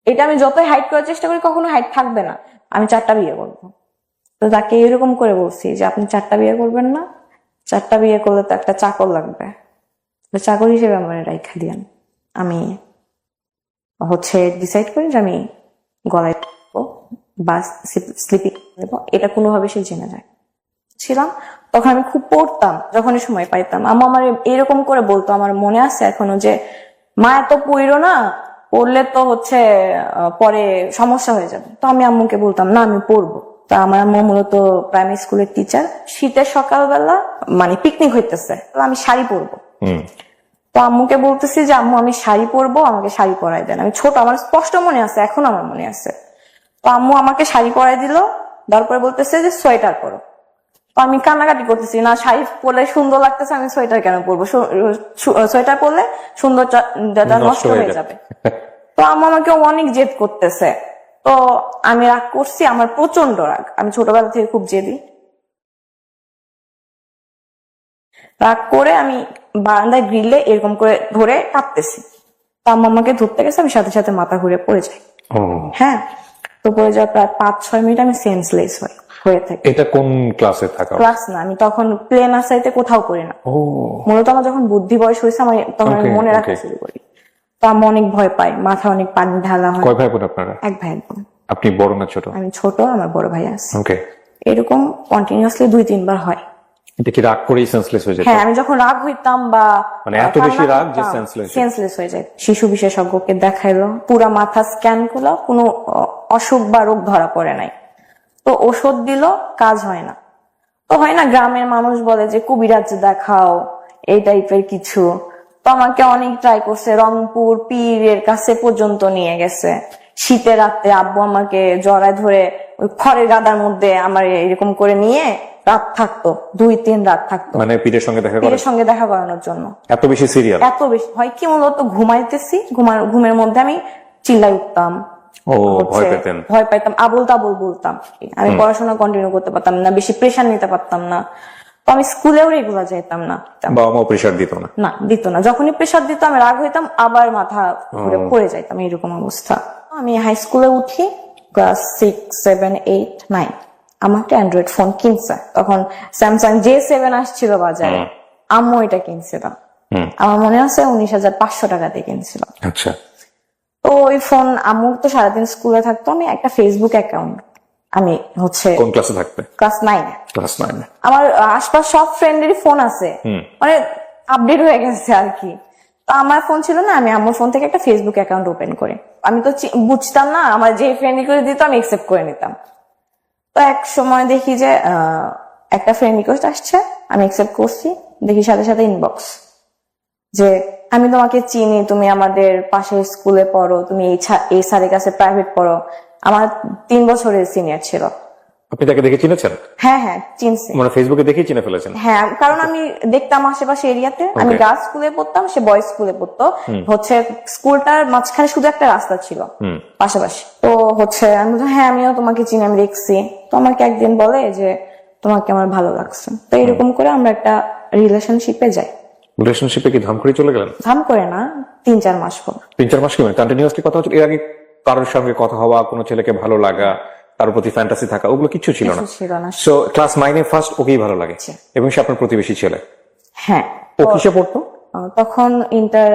এটা আমি যতই হাইড করার চেষ্টা করি কখনো হাইড থাকবে না, আমি 4টা বিয়ে করবো। তো তাকে এরকম করে বলছি যে আপনি 4টা বিয়ে করবেন না, 4টা বিয়ে করলে তো একটা চাকর লাগবে, চাকর হিসেবে আমার রাইখা দিয়ান। আমি ডিসাইড করি যে আমি গলায় বা স্লিপিং দেবো, এটা কোনোভাবে সে জেনে যায় ছিলাম। তখন আমি খুব পড়তাম, যখনই সময় পাইতাম আম্মু আমার এরকম করে বলতো, আমার মনে আছে এখনো, যে মা এত পড়ো না, পড়লে তো পরে সমস্যা হয়ে যাবে। তো আমি আম্মুকে বলতাম না আমি পড়বো। তা আমার আম্মু মূলত প্রাইমারি স্কুলের টিচার। শীতের সকালবেলা মানে পিকনিক হইতেছে, আমি শাড়ি পরবো। তো আম্মুকে বলতেছি যে আম্মু আমি শাড়ি পরবো, আমাকে শাড়ি পরাই দেন। আমি ছোট, আমার স্পষ্ট মনে আছে, এখন আমার মনে আছে। তো আম্মু আমাকে শাড়ি পরাই দিল, তারপরে বলতেছে যে সোয়েটার পরো। তো আমি কান্নাকাটি করতেছি, না শাড়ি পরলে সুন্দর লাগতেছে, আমি সোয়েটার কেন পরবো, সোয়েটার পরলে সৌন্দর্যটা নষ্ট হয়ে যাবে। তো আম্মু আমাকে অনেক জেদ করতেছে। তো আমি রাগ করছি, আমার প্রচন্ড রাগ, আমি ছোটবেলা থেকে খুব জেদি। রাগ করে আমি বারান্দায় গ্রিলে এরকম করে ধরে কাঁপতেছি। তো আম্মু আমাকে ধরতে গেছে, আমি সাথে সাথে মাথা ঘুরে পড়ে যাই। হ্যাঁ, তো পড়ে যাওয়ার প্রায় 5-6 মিনিট আমি সেন্সলেস হয়ে থাকি। এটা কোন ক্লাসে থাকা? ক্লাস না, আমি তখন প্লে নার্সারিতে কোথাও করি না। মূলত আমার যখন বুদ্ধি বয়স হয়েছে, আমি তখন আমি মনে রাখতে শুরু করি। তো আমি অনেক ভয় পাই, মাথা অনেক পানি ঢালা হয়। কয় ভাই বোন আপনারা? 1 ভাই 1 বোন। আপনি বড় না ছোট? আমি ছোট, আমার বড় ভাই আছে। ওকে। এরকম কন্টিনিউয়াসলি 2-3 বার হয়। এটা কি রাগ করেই সেন্সলেস হয়ে যেত? হ্যাঁ, আমি যখন রাগ হইতাম বা মানে এত বেশি রাগ যে সেন্সলেস হয়ে যায়। শিশু বিশেষজ্ঞকে দেখাইলো, পুরা মাথা স্ক্যান করলো, কোনো অসুখ বা রোগ ধরা পড়ে নাই। তো ওষুধ দিল, কাজ হয় না। তো হয় না, গ্রামের মানুষ বলে যে কবিরাজ দেখাও, এই টাইপের কিছু। তো আমাকে অনেক ট্রাই করছে, রংপুর পীরের কাছে পর্যন্ত নিয়ে গেছে। শীতের রাতে আব্বু আমাকে জড়ায় ধরে ওই খড়ের গাদার মধ্যে আমার এরকম করে নিয়ে রাত থাকতো, 2-3 রাত থাকতো, মানে পীরের সঙ্গে দেখা করানোর জন্য। এত বেশি সিরিয়াস? এত বেশি হয় কি, মূলত ঘুমাইতেছি, ঘুমের মধ্যে আমি চিল্লাই উঠতাম, ভয় পাইতাম, আবুল তাবুল বলতাম। আমি পড়াশোনা কন্টিনিউ করতে পারতাম না, বেশি প্রেশার নিতে পারতাম না। তো আমি স্কুলেও রেগুলার যেতাম না। বাবা মা প্রেশার দিত না? না, দিত না। যখনই প্রেশার দিত আমি রাগ হইতাম, আবার মাথা ঘুরে পড়ে যাইতাম, এরকম অবস্থা। আমি হাই স্কুলে উঠি, ক্লাস 6, 7, 8, 9। আমার একটা অ্যান্ড্রয়েড ফোন কিনছে, তখন স্যামসাং J7 আসছিল বাজারে। আম্মু এটা কিনছিল, আমার মনে আছে 19,500 টাকা দিয়ে কিনছিল। আচ্ছা। তো ওই ফোন, আম্মু তো সারাদিন স্কুলে থাকতো, আমি একটা ফেসবুক অ্যাকাউন্ট, আমি কোন ক্লাসে থাকতে? ক্লাস 9। ক্লাস 9। আমার আশপাশ সব ফ্রেন্ডেরই ফোন আছে, মানে আপডেট হয়ে গেছে আর কি। তো আমার ফোন ছিল না, আমি আমার ফোন থেকে একটা ফেসবুক অ্যাকাউন্ট ওপেন করি। আমি তো বুঝতাম না, আমার যে ফ্রেন্ড রিকোয়েস্ট দিত আমি অ্যাকসেপ্ট করে নিতাম। তো এক সময় দেখি যে একটা ফ্রেন্ড রিকোয়েস্ট আসছে, আমি অ্যাকসেপ্ট করছি, দেখি সাথে সাথে ইনবক্স যে আমি তোমাকে চিনি, তুমি আমাদের পাশের স্কুলে পড়ো, তুমি এই স্যারের কাছে প্রাইভেট পড়ো। আমার 3 বছরের সিনিয়র ছিল। আপনি তাকে দেখে চিনেছেন? হ্যাঁ হ্যাঁ, চিনছি। মানে ফেসবুকে দেখেই চিনে ফেলেছেন? হ্যাঁ, কারণ আমি দেখতাম আশেপাশে এরিয়াতে, আমি গার্লস স্কুলে পড়তাম, সে বয়েজ স্কুলে পড়তো। স্কুলটার মাঝখানে শুধু একটা রাস্তা ছিল পাশাপাশি। তো আমি হ্যাঁ আমিও তোমাকে চিনি, আমি দেখছি। তো আমাকে একদিন বলে যে তোমাকে আমার ভালো লাগছে। তো এরকম করে আমরা একটা রিলেশনশিপে যাই। রিলেশনশিপে কি ধাম করে চলে গেলেন? ধাম করে না, 3-4 মাস পর। 3-4 মাস কি মানে কন্টিনিউয়াসলি কথা হচ্ছিল? এর আগে কারোর সঙ্গে কথা হওয়া, কোনো ছেলেকে ভালো লাগা, তার প্রতি ফ্যান্টাসি থাকা, ওগুলো কিছু ছিল না? সো ক্লাস 9-এ ফার্স্ট ওকেই ভালো লাগে, এবং সে আপনার প্রতিবেশী ছেলে? হ্যাঁ। ও কিসে পড়তো তখন? ইন্টার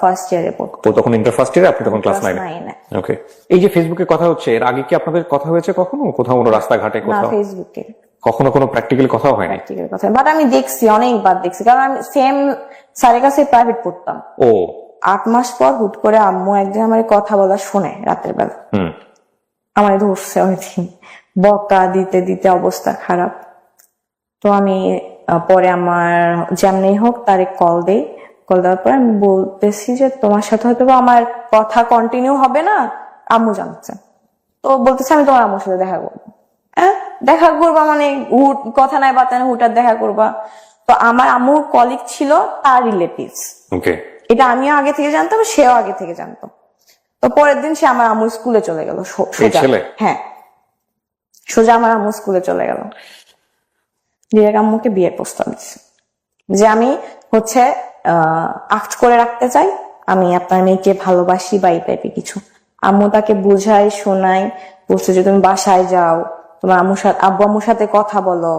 ফার্স্ট ইয়ারে পড়তো। ও তখন ইন্টার ফার্স্ট ইয়ারে, আপনি তখন ক্লাস 9-এ? ওকে। এই যে ফেসবুকে কথা হচ্ছে, এর আগে কি আপনাদের কথা হয়েছে কখনো, কোথাও কোনো রাস্তাঘাটে কোথাও? ফেসবুকে কখনো কোনো প্র্যাকটিক্যালি কথাও হয়নি? বাট আমি দেখছি, অনেকবার দেখছি, কারণ আমি সেম স্যারের কাছে প্রাইভেট পড়তাম। ও 8 মাস পর হুট করে আম্মু একদিন আমার কথা বলা শুনে রাতের বেলা, আমার ধরছে ওই দিন, বকা দিতে দিতে অবস্থা খারাপ। তো আমি পরে আমার যেমনি হোক তারে কল দেই। কল দেওয়ার পর আমি বলতেছি যে তোমার সাথে হয়তো আমার কথা কন্টিনিউ হবে না, আম্মু জানছে। তো বলতেছে আমি তোমার আম্মুর সাথে দেখা করবো। দেখা করবা মানে কথা নাই বাতা নাই, হুটার দেখা করবা। তো আমার আম্মুর কলিগ ছিল তার রিলেটিভস, এটা আমিও আগে থেকে জানতাম, সেও আগে থেকে জানতো। তো পরের দিন সে আমার আম্মুর স্কুলে চলে গেল সোজা। হ্যাঁ, সোজা আমার আম্মু স্কুলে চলে গেল, ডিরেক্ট আম্মুকে বিয়ের প্রস্তাব দিচ্ছে যে আমি আক্ট করে রাখতে চাই, আমি আপনার মেয়েকে ভালোবাসি বা এই টাইপের কিছু। আম্মু তাকে বুঝাই শোনাই, বলছে যে তুমি বাসায় যাও, তোমার আব্বু আম্মুর সাথে কথা বলো।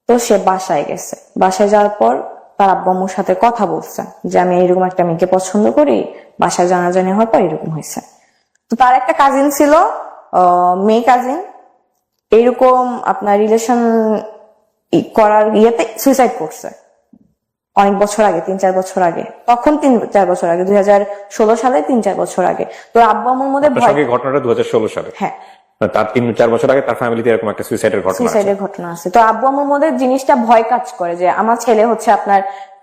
তো সে বাসায় গেছে, বাসায় যাওয়ার পর তার আব্বু আম্মুর সাথে কথা বলছে যে আমি এরকম একটা মেয়েকে পছন্দ করি, বাসায় জানাজানি হওয়ার পর এরকম হয়েছে। তো তার একটা কাজিন ছিল, মেয়ে কাজিন, এইরকম আপনার রিলেশন করার ইয়েতে সুইসাইড করছে অনেক বছর আগে, 3-4 বছর আগে। তখন 3-4 বছর আগে, 2016 সালে 3-4 বছর আগে। তো আব্বু আম্মুর মধ্যে আপনার সঙ্গে ঘটনাটা 2016 সালে। হ্যাঁ, তার 3-4 বছর আগে তার ফ্যামিলিতে এরকম একটা সুইসাইডের ঘটনা আছে। তো আব্বু আম্মুর মধ্যে জিনিসটা ভয় কাজ করে যে আমার ছেলে হচ্ছে আপনার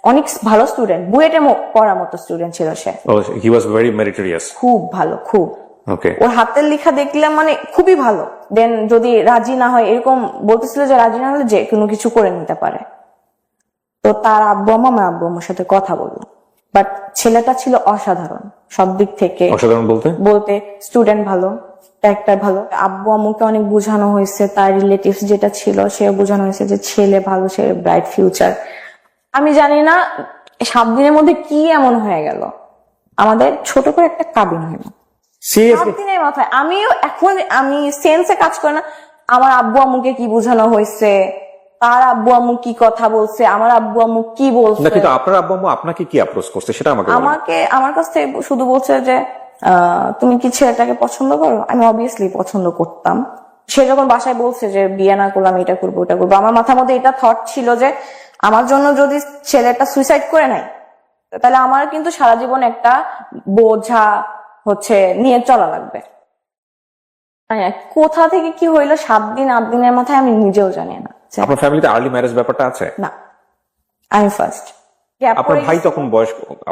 অনেক ভালো স্টুডেন্ট, বুয়েটে পড়ার মতো স্টুডেন্ট ছিল সে, হি ওয়াজ ভেরি মেরিটোরিয়াস, খুব ভালো, খুব। ওকে, ওর হাতের লেখা দেখলাম মানে খুবই ভালো। দেন যদি রাজি না হয়, এরকম বলতেছিল যে রাজি না হলে যে কোনো কিছু করে নিতে পারে। তো তার আব্বু আম্মু আমার আব্বু আম্মুর সাথে কথা বললো, বাট ছেলেটা ছিল অসাধারণ সব দিক থেকে। অসাধারণ বলতে স্টুডেন্ট ভালো, ক্যারেক্টার ভালো। আব্বু আম্মুকে অনেক বোঝানো হয়েছে, তার রিলেটিভস যেটা ছিল সে বোঝানো হয়েছে যে ছেলে ভালো, সে ব্রাইট ফিউচার। আমি জানি না 7 দিনের মধ্যে কি এমন হয়ে গেল, আমাদের ছোট করে একটা কাবিন হইল 7 দিনের মাথায়। আমিও এখন আমি সেন্সে কাজ করে না আমার আব্বু আম্মুকে কি বোঝানো হয়েছে, তার আব্বু আম্মু কি কথা বলছে, আমার আব্বু আম্মু কি বলছে। কিন্তু আপনার আব্বু আম্মু আপনাকে কি অ্যাপ্রোচ করছে সেটা আমাকে বলুন। আমার কাছ থেকে শুধু বলছে যে তুমি কি ছেলেটাকে পছন্দ করো? আমি অবভিয়াসলি পছন্দ করতাম। সে যখন বাসায় বলছে যে বিয়ে না করলাম, এটা করবো ওটা করবো, আমার মাথার মধ্যে এটা থট ছিল যে আমার জন্য যদি ছেলেটা সুইসাইড করে নাই, তাহলে আমার কিন্তু সারা জীবন একটা বোঝা হচ্ছে নিয়ে চলা লাগবে। কোথা থেকে কি হইলো 7 দিন 8 দিনের মাথায় আমি নিজেও জানি না। আপনার ফ্যামিলিতে আর্লি ম্যারেজ ব্যাপারটা আছে? না, আমি ফার্স্ট। আপনার ভাই তখন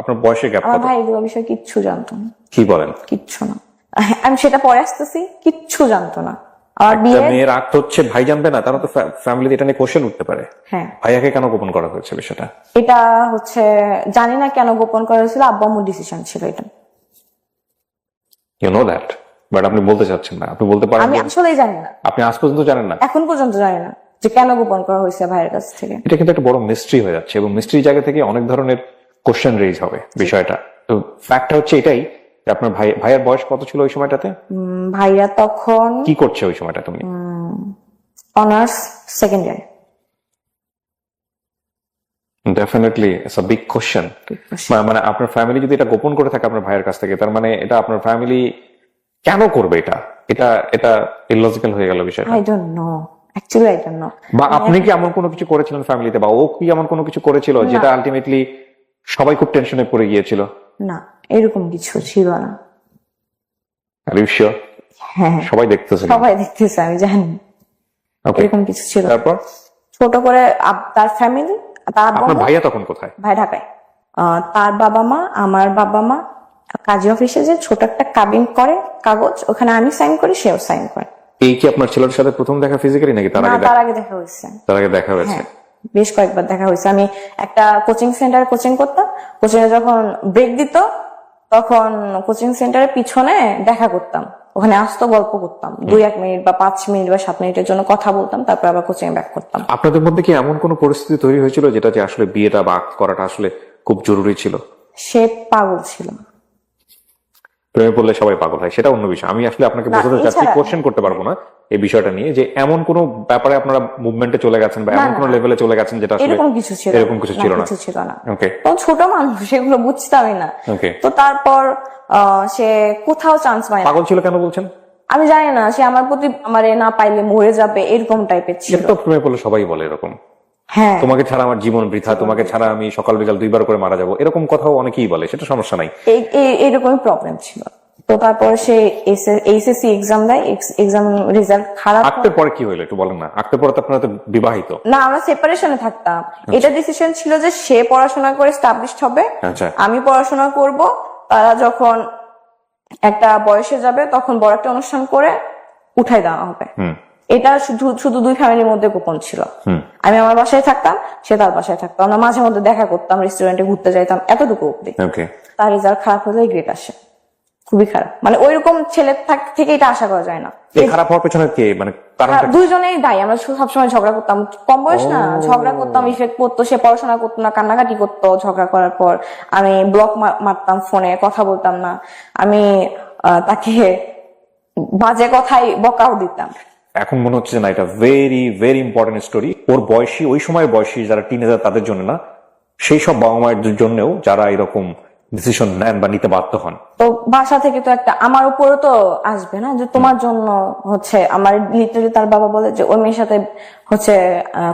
আপনার বয়সের গ্যাপ? আমার ভাই এগুলো বিষয়ে কিচ্ছু জানতো না। কি বলেন? কিচ্ছু না, আমি সেটা পরে আসতেছি, কিচ্ছু জানতো না। আমার মেয়ের আক্ত হচ্ছে ভাই জানবে না, তারা তো ফ্যামিলিতে এটা নিয়ে কোশ্চেন উঠতে পারে। হ্যাঁ, ভাইয়াকে কেন গোপন করা হয়েছে বিষয়টা? এটা হচ্ছে জানি না কেন গোপন করা হয়েছিল, আব্বু আম্মুর ডিসিশন ছিল এটা। ইউ নো দ্যাট, বাট আপনি বলতে চাচ্ছেন না, আপনি বলতে পারেন। আমি আসলেই জানি না, আপনি আজ পর্যন্ত জানেন না? এখন পর্যন্ত জানি না যে কেন গোপন করা হয়েছে ভাইয়ের কাছ থেকে। এটা কিন্তু একটা বড় মিস্ট্রি হয়ে যাচ্ছে, এবং মিস্ট্রি জায়গা থেকে অনেক ধরনের কোশ্চেন রেজ হবে বিষয়টা। তো ফ্যাক্টটা হচ্ছে এটাই যে আপনার ভাইয়ের বয়স কত ছিল ওই সময়টাতে? ভাইয়া তখন কি করছে ওই সময়টা? তুমি honours second year. Definitely it's a big question. মানে আপনার ফ্যামিলি যদি এটা গোপন করে থাকে আপনার ভাইয়ের কাছ থেকে, তার মানে এটা আপনার ফ্যামিলি কেন করবে? এটা ইললজিক্যাল হয়ে গেল বিষয়টা। I don't know, actually I don't know. বা আপনি কি এমন কোনো কিছু করেছিলেন ফ্যামিলিতে, বা ও কি এমন কোনো কিছু করেছিল যেটা আলটিমেটলি সবাই খুব টেনশনে পড়ে গিয়েছিল? না, এরকম কিছু ছিল না। Are you sure? হ্যাঁ, সবাই দেখতেছে? সবাই দেখতেছে, আমি জানি। এরকম কিছু ছিল। তারপর ছোট করে তার ফ্যামিলি, তার আপনার ভাইয়া তখন কোথায়? ভাই ঢাকায়। তার বাবা মা, আমার বাবা মা কাজী অফিসে যে ছোট একটা কাবিন করে কাগজ, ওখানে আমি সাইন করি, সেও সাইন করে। এই কি আপনার ছেলের সাথে প্রথম দেখা ফিজিক্যালি নাকি তার আগে? তার আগে দেখা হয়েছে। তার আগে দেখা হয়েছে, বেশ কয়েকবার দেখা হয়েছে। আমি একটা কোচিং সেন্টারে কোচিং করতাম, কোচিং এ যখন ব্রেক দিত তখন কোচিং সেন্টারের পিছনে দেখা করতাম, ওখানে আসতো, গল্প করতাম 2-1 মিনিট বা 5 মিনিট বা 7 মিনিটের জন্য কথা বলতাম, তারপর আবার কোচিং এ ব্যাক করতাম। আপনাদের মধ্যে কি এমন কোনো পরিস্থিতি তৈরি হয়েছিল যেটা যে আসলে বিয়েটা বা আক্ত করাটা আসলে খুব জরুরি ছিল? সে পাগল ছিল। প্রেমে পড়লে সবাই পাগল হয়, সেটা অন্য বিষয়। আমি আসলে আপনাকে বোঝাতে চাচ্ছি, কোশ্চেন করতে পারবো না এই বিষয়টা নিয়ে, যে এমন কোন ব্যাপারে আপনারা মুভমেন্টে চলে গেছেন বা এমন কোন লেভেলে চলে গেছেন যেটা আসলে এরকম কিছু ছিল না। ওকে, তো ছোট মানুষ, সেগুলো বুঝতামই না। ওকে, তো তারপর সে কোথাও চান্স পায় না। পাগল ছিল কেন বলছেন? আমি জানি না, সে আমার প্রতি আমারে না পাইলে মরে যাবে এরকম টাইপের ছিল। তো প্রেমে পড়লে সবাই বলে এরকম, হ্যাঁ, তোমাকে ছাড়া আমার জীবন বৃথা, তোমাকে ছাড়া আমি সকাল বিকাল 2 বার করে মারা যাবো, এরকম কথাও অনেকেই বলে, সেটা সমস্যা নাই। এইরকমই প্রবলেম ছিল। তো তারপর সে এইচএসসি এক্সাম দেয়, এক্সাম রেজাল্ট খারাপ। আক্তের পরে কি হইলো একটু বলেন না? আক্তের পরে তো আপনারা তো বিবাহিত? না, আমরা সেপারেশনে থাকতাম। এটা ডিসিশন ছিল যে সে পড়াশোনা করে স্টাবলিশড হবে, আমি পড়াশোনা করব। তারা যখন একটা বয়সে যাবে তখন বড় একটা অনুষ্ঠান করে উঠাই দেওয়া হবে। এটা শুধু 2 ফ্যামিলির মধ্যে গোপন ছিল। আমি আমার বাসায় থাকতাম, সে তার বাসায় থাকতো, আমরা মাঝে মধ্যে দেখা করতাম, রেস্টুরেন্টে ঘুরতে যাইতাম, এতটুকু অব্দি। তার রেজাল্ট খারাপ হলে গ্রেড আসে, খুবই খারাপ। মানে ওইরকম ছেলে থেকে এটা আশা করা যায় না। খারাপ হওয়ার পেছনে কে, মানে দুইজনেই দায়ী। আমরা সবসময় ঝগড়া করতাম, কম বয়স না, ঝগড়া করতাম, ইফেক্ট পড়তো। সে পড়াশোনা করতো না, কান্নাকাটি করতো ঝগড়া করার পর। আমি ব্লক মারতাম, ফোনে কথা বলতাম না। আমি তাকে বাজে কথাই বকাও দিতাম। এখন মনে হচ্ছে যে না, এটা ভেরি ভেরি ইম্পর্টেন্ট স্টোরি। ওর বয়সী, ওই সময়ের বয়সী যারা টিনেজার তাদের জন্য না, সেই সব বাবা মায়ের জন্যও যারা এরকম ডিসিশন নেন বা নিতে বাধ্য হন। তো বাসা থেকে তো একটা আমার উপরে তো আসবে না যে তোমার জন্য হচ্ছে আমার লিটারালি তার বাবা বলে যে ওই মেয়ের সাথে হচ্ছে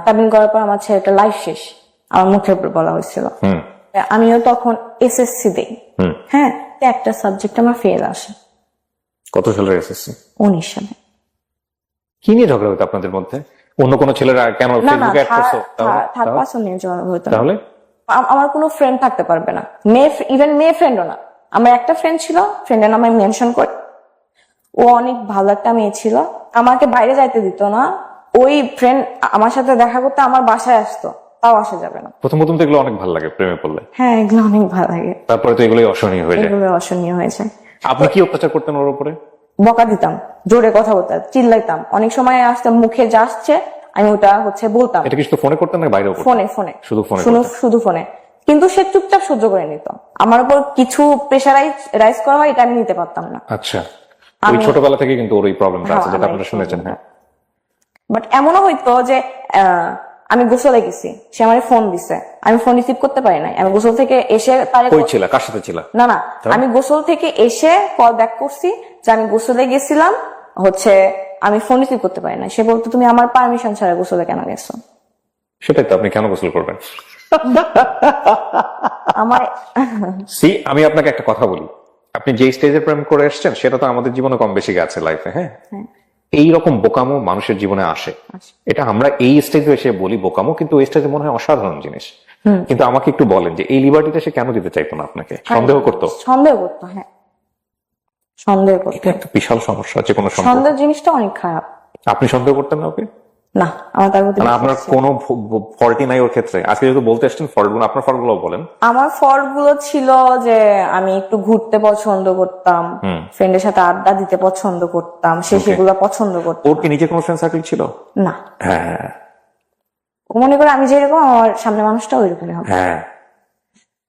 কাবিন করার পর আমার ছেলেটা লাইফ শেষ, আমার মুখের উপর বলা হয়েছিল। আমিও তখন এসএসসি দেই, হ্যাঁ, একটা সাবজেক্ট আমার ফেল আসে। কত সালের এসএসসি? 19 সালে। কি নিয়ে ঝগড়া হতো আপনাদের মধ্যে? অন্য কোনো ছেলেরা কেন না না, ফেসবুকে অ্যাড করতো? থার্ড পারসন নিয়ে ঝগড়া হতো না। তাহলে আমার কোনো ফ্রেন্ড থাকতে পারবে না, মেয়ে, ইভেন মেয়ে ফ্রেন্ডও না। আমার একটা ফ্রেন্ড ছিল, ফ্রেন্ডের নাম আমি মেনশন করি। ও অনেক ভালো একটা মেয়ে ছিল, আমাকে বাইরে যাইতে দিত না। ওই ফ্রেন্ড আমার সাথে দেখা করতে আমার বাসায় আসতো, তাও আসা যাবে না। প্রথম প্রথম তো এগুলো অনেক ভালো লাগে প্রেমে পড়লে, হ্যাঁ এগুলো অনেক ভালো লাগে, তারপরে তো এগুলোই অসহনীয় হয়ে যায়। এগুলো অসহনীয় হয়ে যায়। আপনি কি অত্যাচার করতেন ওর উপরে? বকা দিতাম, জোরে কথা বলতাম, চিল্লাইতাম। অনেক সময় আসতে মুখে যা আসছে আমি ওটা হচ্ছে বলতাম। এটা কি শুধু ফোনে করতেন না বাইরেও করতেন? ফোনে ফোনে শুধু ফোনে শুধু ফোনে। কিন্তু সে চুপচাপ সহ্য করে নিত। আমার উপর কিছু প্রেশারাইজ করা হয়, এটা আমি নিতে পারতাম না। আচ্ছা, ওই ছোটবেলা থেকে কিন্তু ওর এই প্রবলেমটা আছে যেটা আপনারা শুনেছেন। হ্যাঁ, বাট এমনও হইতো যে আমি গোসলে গেছি, সে আমার ফোন দিছে, আমি ফোন রিসিভ করতে পারি নাই। আমি গোসল থেকে এসে তারে কই ছিল, কার সাথে ছিল? না না, আমি গোসল থেকে এসে কল ব্যাক করছি যে আমি গোসলে গেছিলাম, হচ্ছে আমি ফোন রিসিভ করতে পারি না। সে বলতো তুমি আমার পারমিশন ছাড়া গোসলে কেন গেছো? সেটাই তো, আপনি কেন গোসল করবেন? আমার আমি আপনাকে একটা কথা বলি, আপনি যে স্টেজে প্রেম করে এসেছেন সেটা তো আমাদের জীবনে কম বেশি গেছে লাইফে। হ্যাঁ, এইরকম বোকামো মানুষের জীবনে আসে। এটা আমরা এই স্টেজে এসে বলি বোকামো, কিন্তু ওই স্টেজে মনে হয় অসাধারণ জিনিস। কিন্তু আমাকে একটু বলেন যে এই লিবার্টিটা সে কেন দিতে চাইতো না আপনাকে? সন্দেহ করতো? সন্দেহ করতো, হ্যাঁ সন্দেহ করতো। এটা একটা বিশাল সমস্যা, যে কোনো সম্পর্ক। সন্দেহ জিনিসটা অনেক খারাপ। আপনি সন্দেহ করতেন না ওকে? না, আমার তার প্রতি আপনার কোনো ফল্টই নাই ওর ক্ষেত্রে? আজকে যেহেতু বলতে এসছেন ফল্ট গুলো, আপনার ফল্ট গুলো বলেন। আমার ফল্ট গুলো ছিল যে আমি একটু ঘুরতে পছন্দ করতাম, ফ্রেন্ডের সাথে আড্ডা দিতে পছন্দ করতাম, সে সেগুলো পছন্দ করতাম। ওর কি নিজে কোনো ফ্রেন্ড সার্কেল ছিল? না। হ্যাঁ, ও মনে করে আমি যেরকম আমার সামনে মানুষটা ওইরকমই হবে। হ্যাঁ,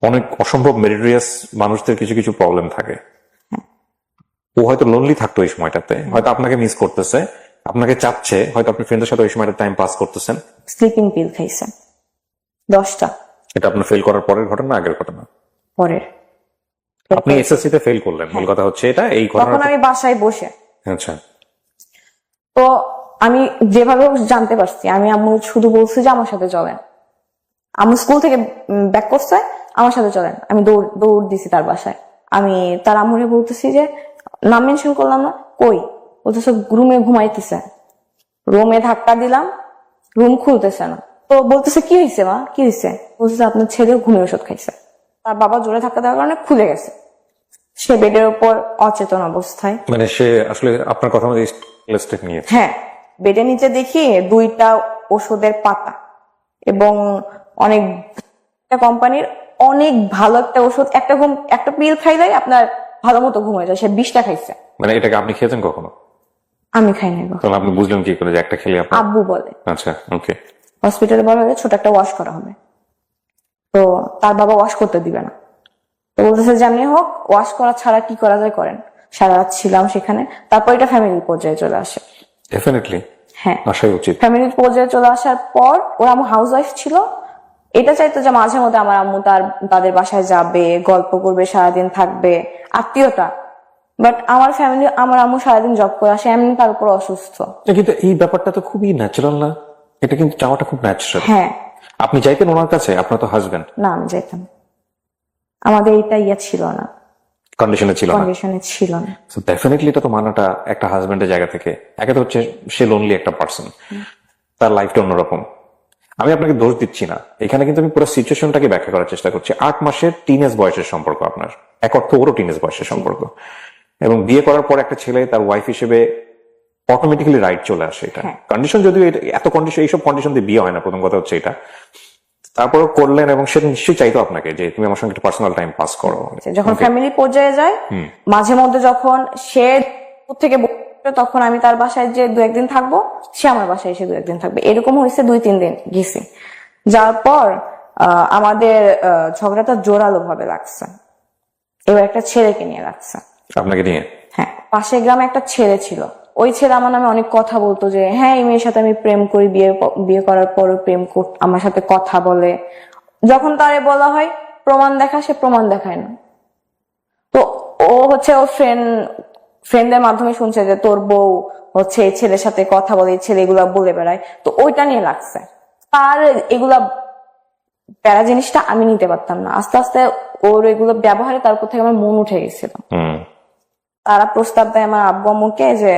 অনেক অসম্ভব মেরিটোরিয়াস মানুষদের কিছু কিছু প্রবলেম থাকে। ও হয়তো লোনলি থাকতো ওই সময়টাতে, হয়তো আপনাকে মিস করতেছে, আপনাকে চাচ্ছে, হয়তো আপনি ফ্রেন্ডের সাথে ওই সময়টা টাইম পাস করতেছেন। স্লিপিং পিল খাইছে 10টা। এটা আপনার ফেল করার পরের ঘটনা, আগের ঘটনা? পরের। আপনি এসএসসি তে ফেল করলেন, মূল কথা হচ্ছে এটা। এই তখন ঘটনা আমি বাসায় বসে, আচ্ছা, তো আমি যেভাবে জানতে পারছি, আমি আম্মু শুধু বলছি যে আমার সাথে চলেন। আম্মু স্কুল থেকে ব্যাক করছে, আমার সাথে চলেন। আমি দৌড় দিছি তার বাসায়। আমি তার আম্মুরে বলতেছি যে নাম মেনশন করলাম না, কই? বলতেছে রুমে ঘুমাইতেছে। রুমে ধাক্কা দিলাম, রুম খুলতেছে না। তো বলতেছে কি হয়েছে মা, কি হয়েছে? বলতেছে আপনার ছেলে ঘুমের ওষুধ খাইছে। তার বাবা জোরে ধাক্কা দেওয়ার কারণে খুলে গেছে। সে বেডের উপর অচেতন অবস্থায়। মানে সে আসলে আপনার কথা মতো স্টেপ নিয়েছে? হ্যাঁ, বেডের নিচে দেখি 2টা ওষুধের পাতা এবং অনেক কোম্পানির অনেক ভালো একটা ওষুধ। একটা পিল খাইলে আপনার ভালো মতো ঘুম হয়ে যায়। সে 20টা খাইছে। মানে এটাকে আপনি খেয়েছেন কখনো? আমি খাই নাই। তাহলে আপনি বুঝলেন কি করে যে একটা খেলে আপনার? আব্বু বলে। আচ্ছা, ওকে। হসপিটালে বলা হলে ছোট একটা ওয়াশ করা হবে, তো তার বাবা ওয়াশ করতে দিবে না। তো বলতেছে যেমনি হোক ওয়াশ করা ছাড়া কি করা যায় করেন। সারা রাত ছিলাম সেখানে। তারপর এটা ফ্যামিলির পর্যায়ে চলে আসে। ডেফিনেটলি, হ্যাঁ, আসাই উচিত। ফ্যামিলির পর্যায়ে চলে আসার পর ওর আম্মু হাউস ওয়াইফ ছিল। এটা চাইতো যে মাঝে মধ্যে আমার আম্মু তাদের বাসায় যাবে, গল্প করবে, সারাদিন থাকবে, আত্মীয়তা। বাট আমার ফ্যামিলি, আমার আম্মু সারাদিন জব করে আসে, এমনি তার উপর অসুস্থ। কিন্তু এই ব্যাপারটা তো খুবই ন্যাচারাল না? এটা কিন্তু চাওয়াটা খুব ন্যাচারাল। হ্যাঁ, আপনি চাইতেন ওনার কাছে? আপনার তো হাজবেন্ড। না আমি যাইতাম, আমাদের এটা ছিল না, কন্ডিশনে ছিল না। কন্ডিশনে ছিল না। সো ডেফিনেটলি এটা তো মানাটা একটা হাজবেন্ডের জায়গা থেকে। একে তো হচ্ছে সে লোনলি একটা পার্সন, তার লাইফটা অন্যরকম। আমি আপনাকে দোষ দিচ্ছি না, এখানে কিন্তু আমি পুরো সিচুয়েশনটাকে ব্যাখ্যা করার চেষ্টা করছি। 8 মাসের টিনেজ বয়সের সম্পর্ক আপনার, এক অর্থ ওরও টিনেজ বয়সের সম্পর্ক, এবং বিয়ে করার পর একটা ছেলে তার ওয়াইফ হিসেবে অটোমেটিক্যালি রাইট চলে আসে। এটা কন্ডিশন, যদিও এত কন্ডিশন, এইসব কন্ডিশন দিয়ে বিয়ে হয় না, প্রথম কথা হচ্ছে এটা। তারপরও করলেন, এবং সেটা নিশ্চয়ই চাইতো আপনাকে যে তুমি আমার সঙ্গে একটু পার্সোনাল টাইম পাস করো। যখন ফ্যামিলি পর্যায়ে যায়, মাঝে মধ্যে যখন সে থেকে তখন আমি তার বাসায় যে 2-1 দিন থাকবো, সে আমার বাসায় এসে 2-1 দিন থাকবে। এরকম হয়েছে 2-3 দিন গেছি। যাওয়ার পর আমাদের ঝগড়াটা জোরালো ভাবে লাগছে। এবার একটা ছেলেকে নিয়ে লাগছে। আপনাকে নিয়ে? হ্যাঁ, পাশের গ্রামে একটা ছেলে ছিল, ওই ছেলে আমার নামে অনেক কথা বলতো যে হ্যাঁ এই মেয়ের সাথে আমি প্রেম করি, বিয়ে করার পরও আমার সাথে কথা বলে। যখন তারে বলা হয় প্রমাণ দেখা, সে প্রমাণ দেখায় না। তো ও হচ্ছে ওর ফ্রেন্ডদের মাধ্যমে শুনছে যে তোর বউ হচ্ছে এই ছেলের সাথে কথা বলে, এই ছেলে এগুলা বলে বেড়ায়, তো ওইটা নিয়ে লাগছে। তার এগুলা প্যারা জিনিসটা আমি নিতে পারতাম না। আস্তে আস্তে ওর এগুলো ব্যবহারে তার উপর থেকে আমার মন উঠে গেছিল। তারা প্রস্তাব দেয় আমার আব্বু আম্মুকে যে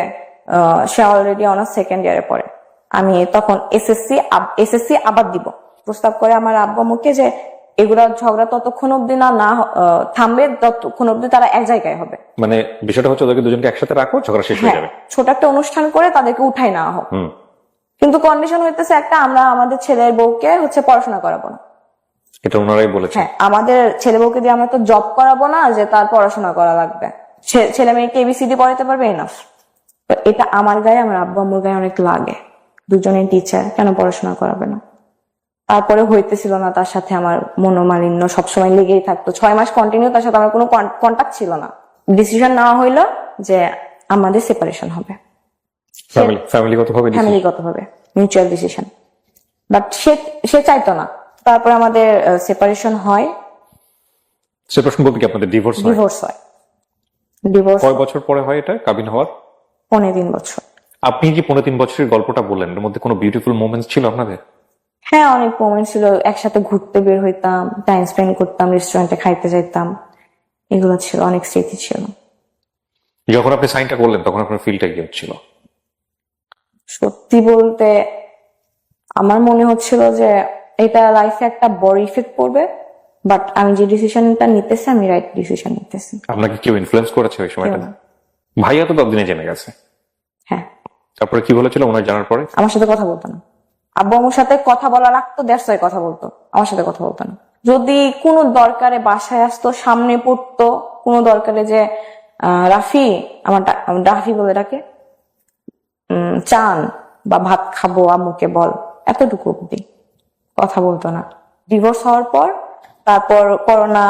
সে অলরেডি অনার্স সেকেন্ড ইয়ারে পড়ে, আমি তখন এসএসসি আবার দিব। প্রস্তাব করে আমার আব্বু আম্মুকে যে এগুলা ঝগড়া ততক্ষণ অব্দি না থামবে ততক্ষণ অব্দি তারা এক জায়গায় হবে। মানে বিষয়টা হচ্ছে ওদেরকে দুজনকে একসাথে রাখো, ঝগড়া শেষ হয়ে যাবে। ছোট একটা অনুষ্ঠান করে তাদেরকে উঠাই না হোক, কিন্তু কন্ডিশন হইতেছে একটা, আমরা আমাদের ছেলের বউকে হচ্ছে পড়াশোনা করাবো না। এটা ওনারাই বলেছে। হ্যাঁ, আমাদের ছেলে বউকে দিয়ে আমরা তো জব করাবো না যে তার পড়াশোনা করা লাগবে, ছেলে মেয়েকে এবিসিডি পড়াতে পারবে এনাফ। তো এটা আমার গায়ে, আমার আব্বু আম্মুর গায়ে অনেক লাগে, দুজনেই টিচার, কেন পড়াশোনা করাবে না। তারপরে হইতেছিল না তার সাথে আমার মনোমালিন্য সবসময় লেগেই থাকতো। 6 মাস কন্টিনিউ তার সাথে আমার কোনো কন্টাক্ট ছিল না। ডিসিশন নেওয়া হইলো যে আমাদের সেপারেশন হবে, ফ্যামিলিগত ভাবে মিউচুয়াল ডিসিশন। বাট সে চাইতো না। তারপরে আমাদের সেপারেশন হয়। সেপারেশন বলতে কি আপনাদের ডিভোর্স হয়। ডিভোর্স কয় বছর পরে হয় এটা, কাবিন হওয়ার? 3.5 বছর। আপনি যে 3.5 বছরের গল্পটা বললেন, এর মধ্যে কোনো বিউটিফুল মোমেন্টস ছিল আপনাদের? হ্যাঁ, অনেক মোমেন্ট ছিল। একসাথে ঘুরতে বের হইতাম, টাইম স্পেন্ড করতাম, রেস্টুরেন্টে খাইতে যাইতাম, এগুলো ছিল, অনেক স্মৃতি ছিল। যখন আপনি সাইনটা করলেন তখন আপনার ফিলটা কি হচ্ছিল? সত্যি বলতে আমার মনে হচ্ছিল যে এটা লাইফে একটা বড় ইফেক্ট পড়বে, বাট আমি যে ডিসিশনটা নিতেছি আমি রাইট ডিসিশন নিতেছি। আপনাকে কেউ ইনফ্লুয়েন্স করেছে ওই সময়টা? ভাইয়া তো ততদিনে জেনে গেছে। হ্যাঁ। তারপরে কি বলেছিল ওনার জানার পরে? আমার সাথে কথা বলতো না। আব্বু আম্মুর সাথে কথা বলা রাখতো, দ্যাটস ওয়াই কথা বলতো, আমার সাথে কথা বলতো না। যদি কোনো দরকারে বাসায় আসতো, সামনে পড়তো, কোনো দরকারে যে রাফি, আমার রাফি বলে ডাকে, চান বা ভাত খাবো আম্মুকে বল, এতটুকু অব্দি, কথা বলতো না। ডিভোর্স হওয়ার পর তারপর করোনা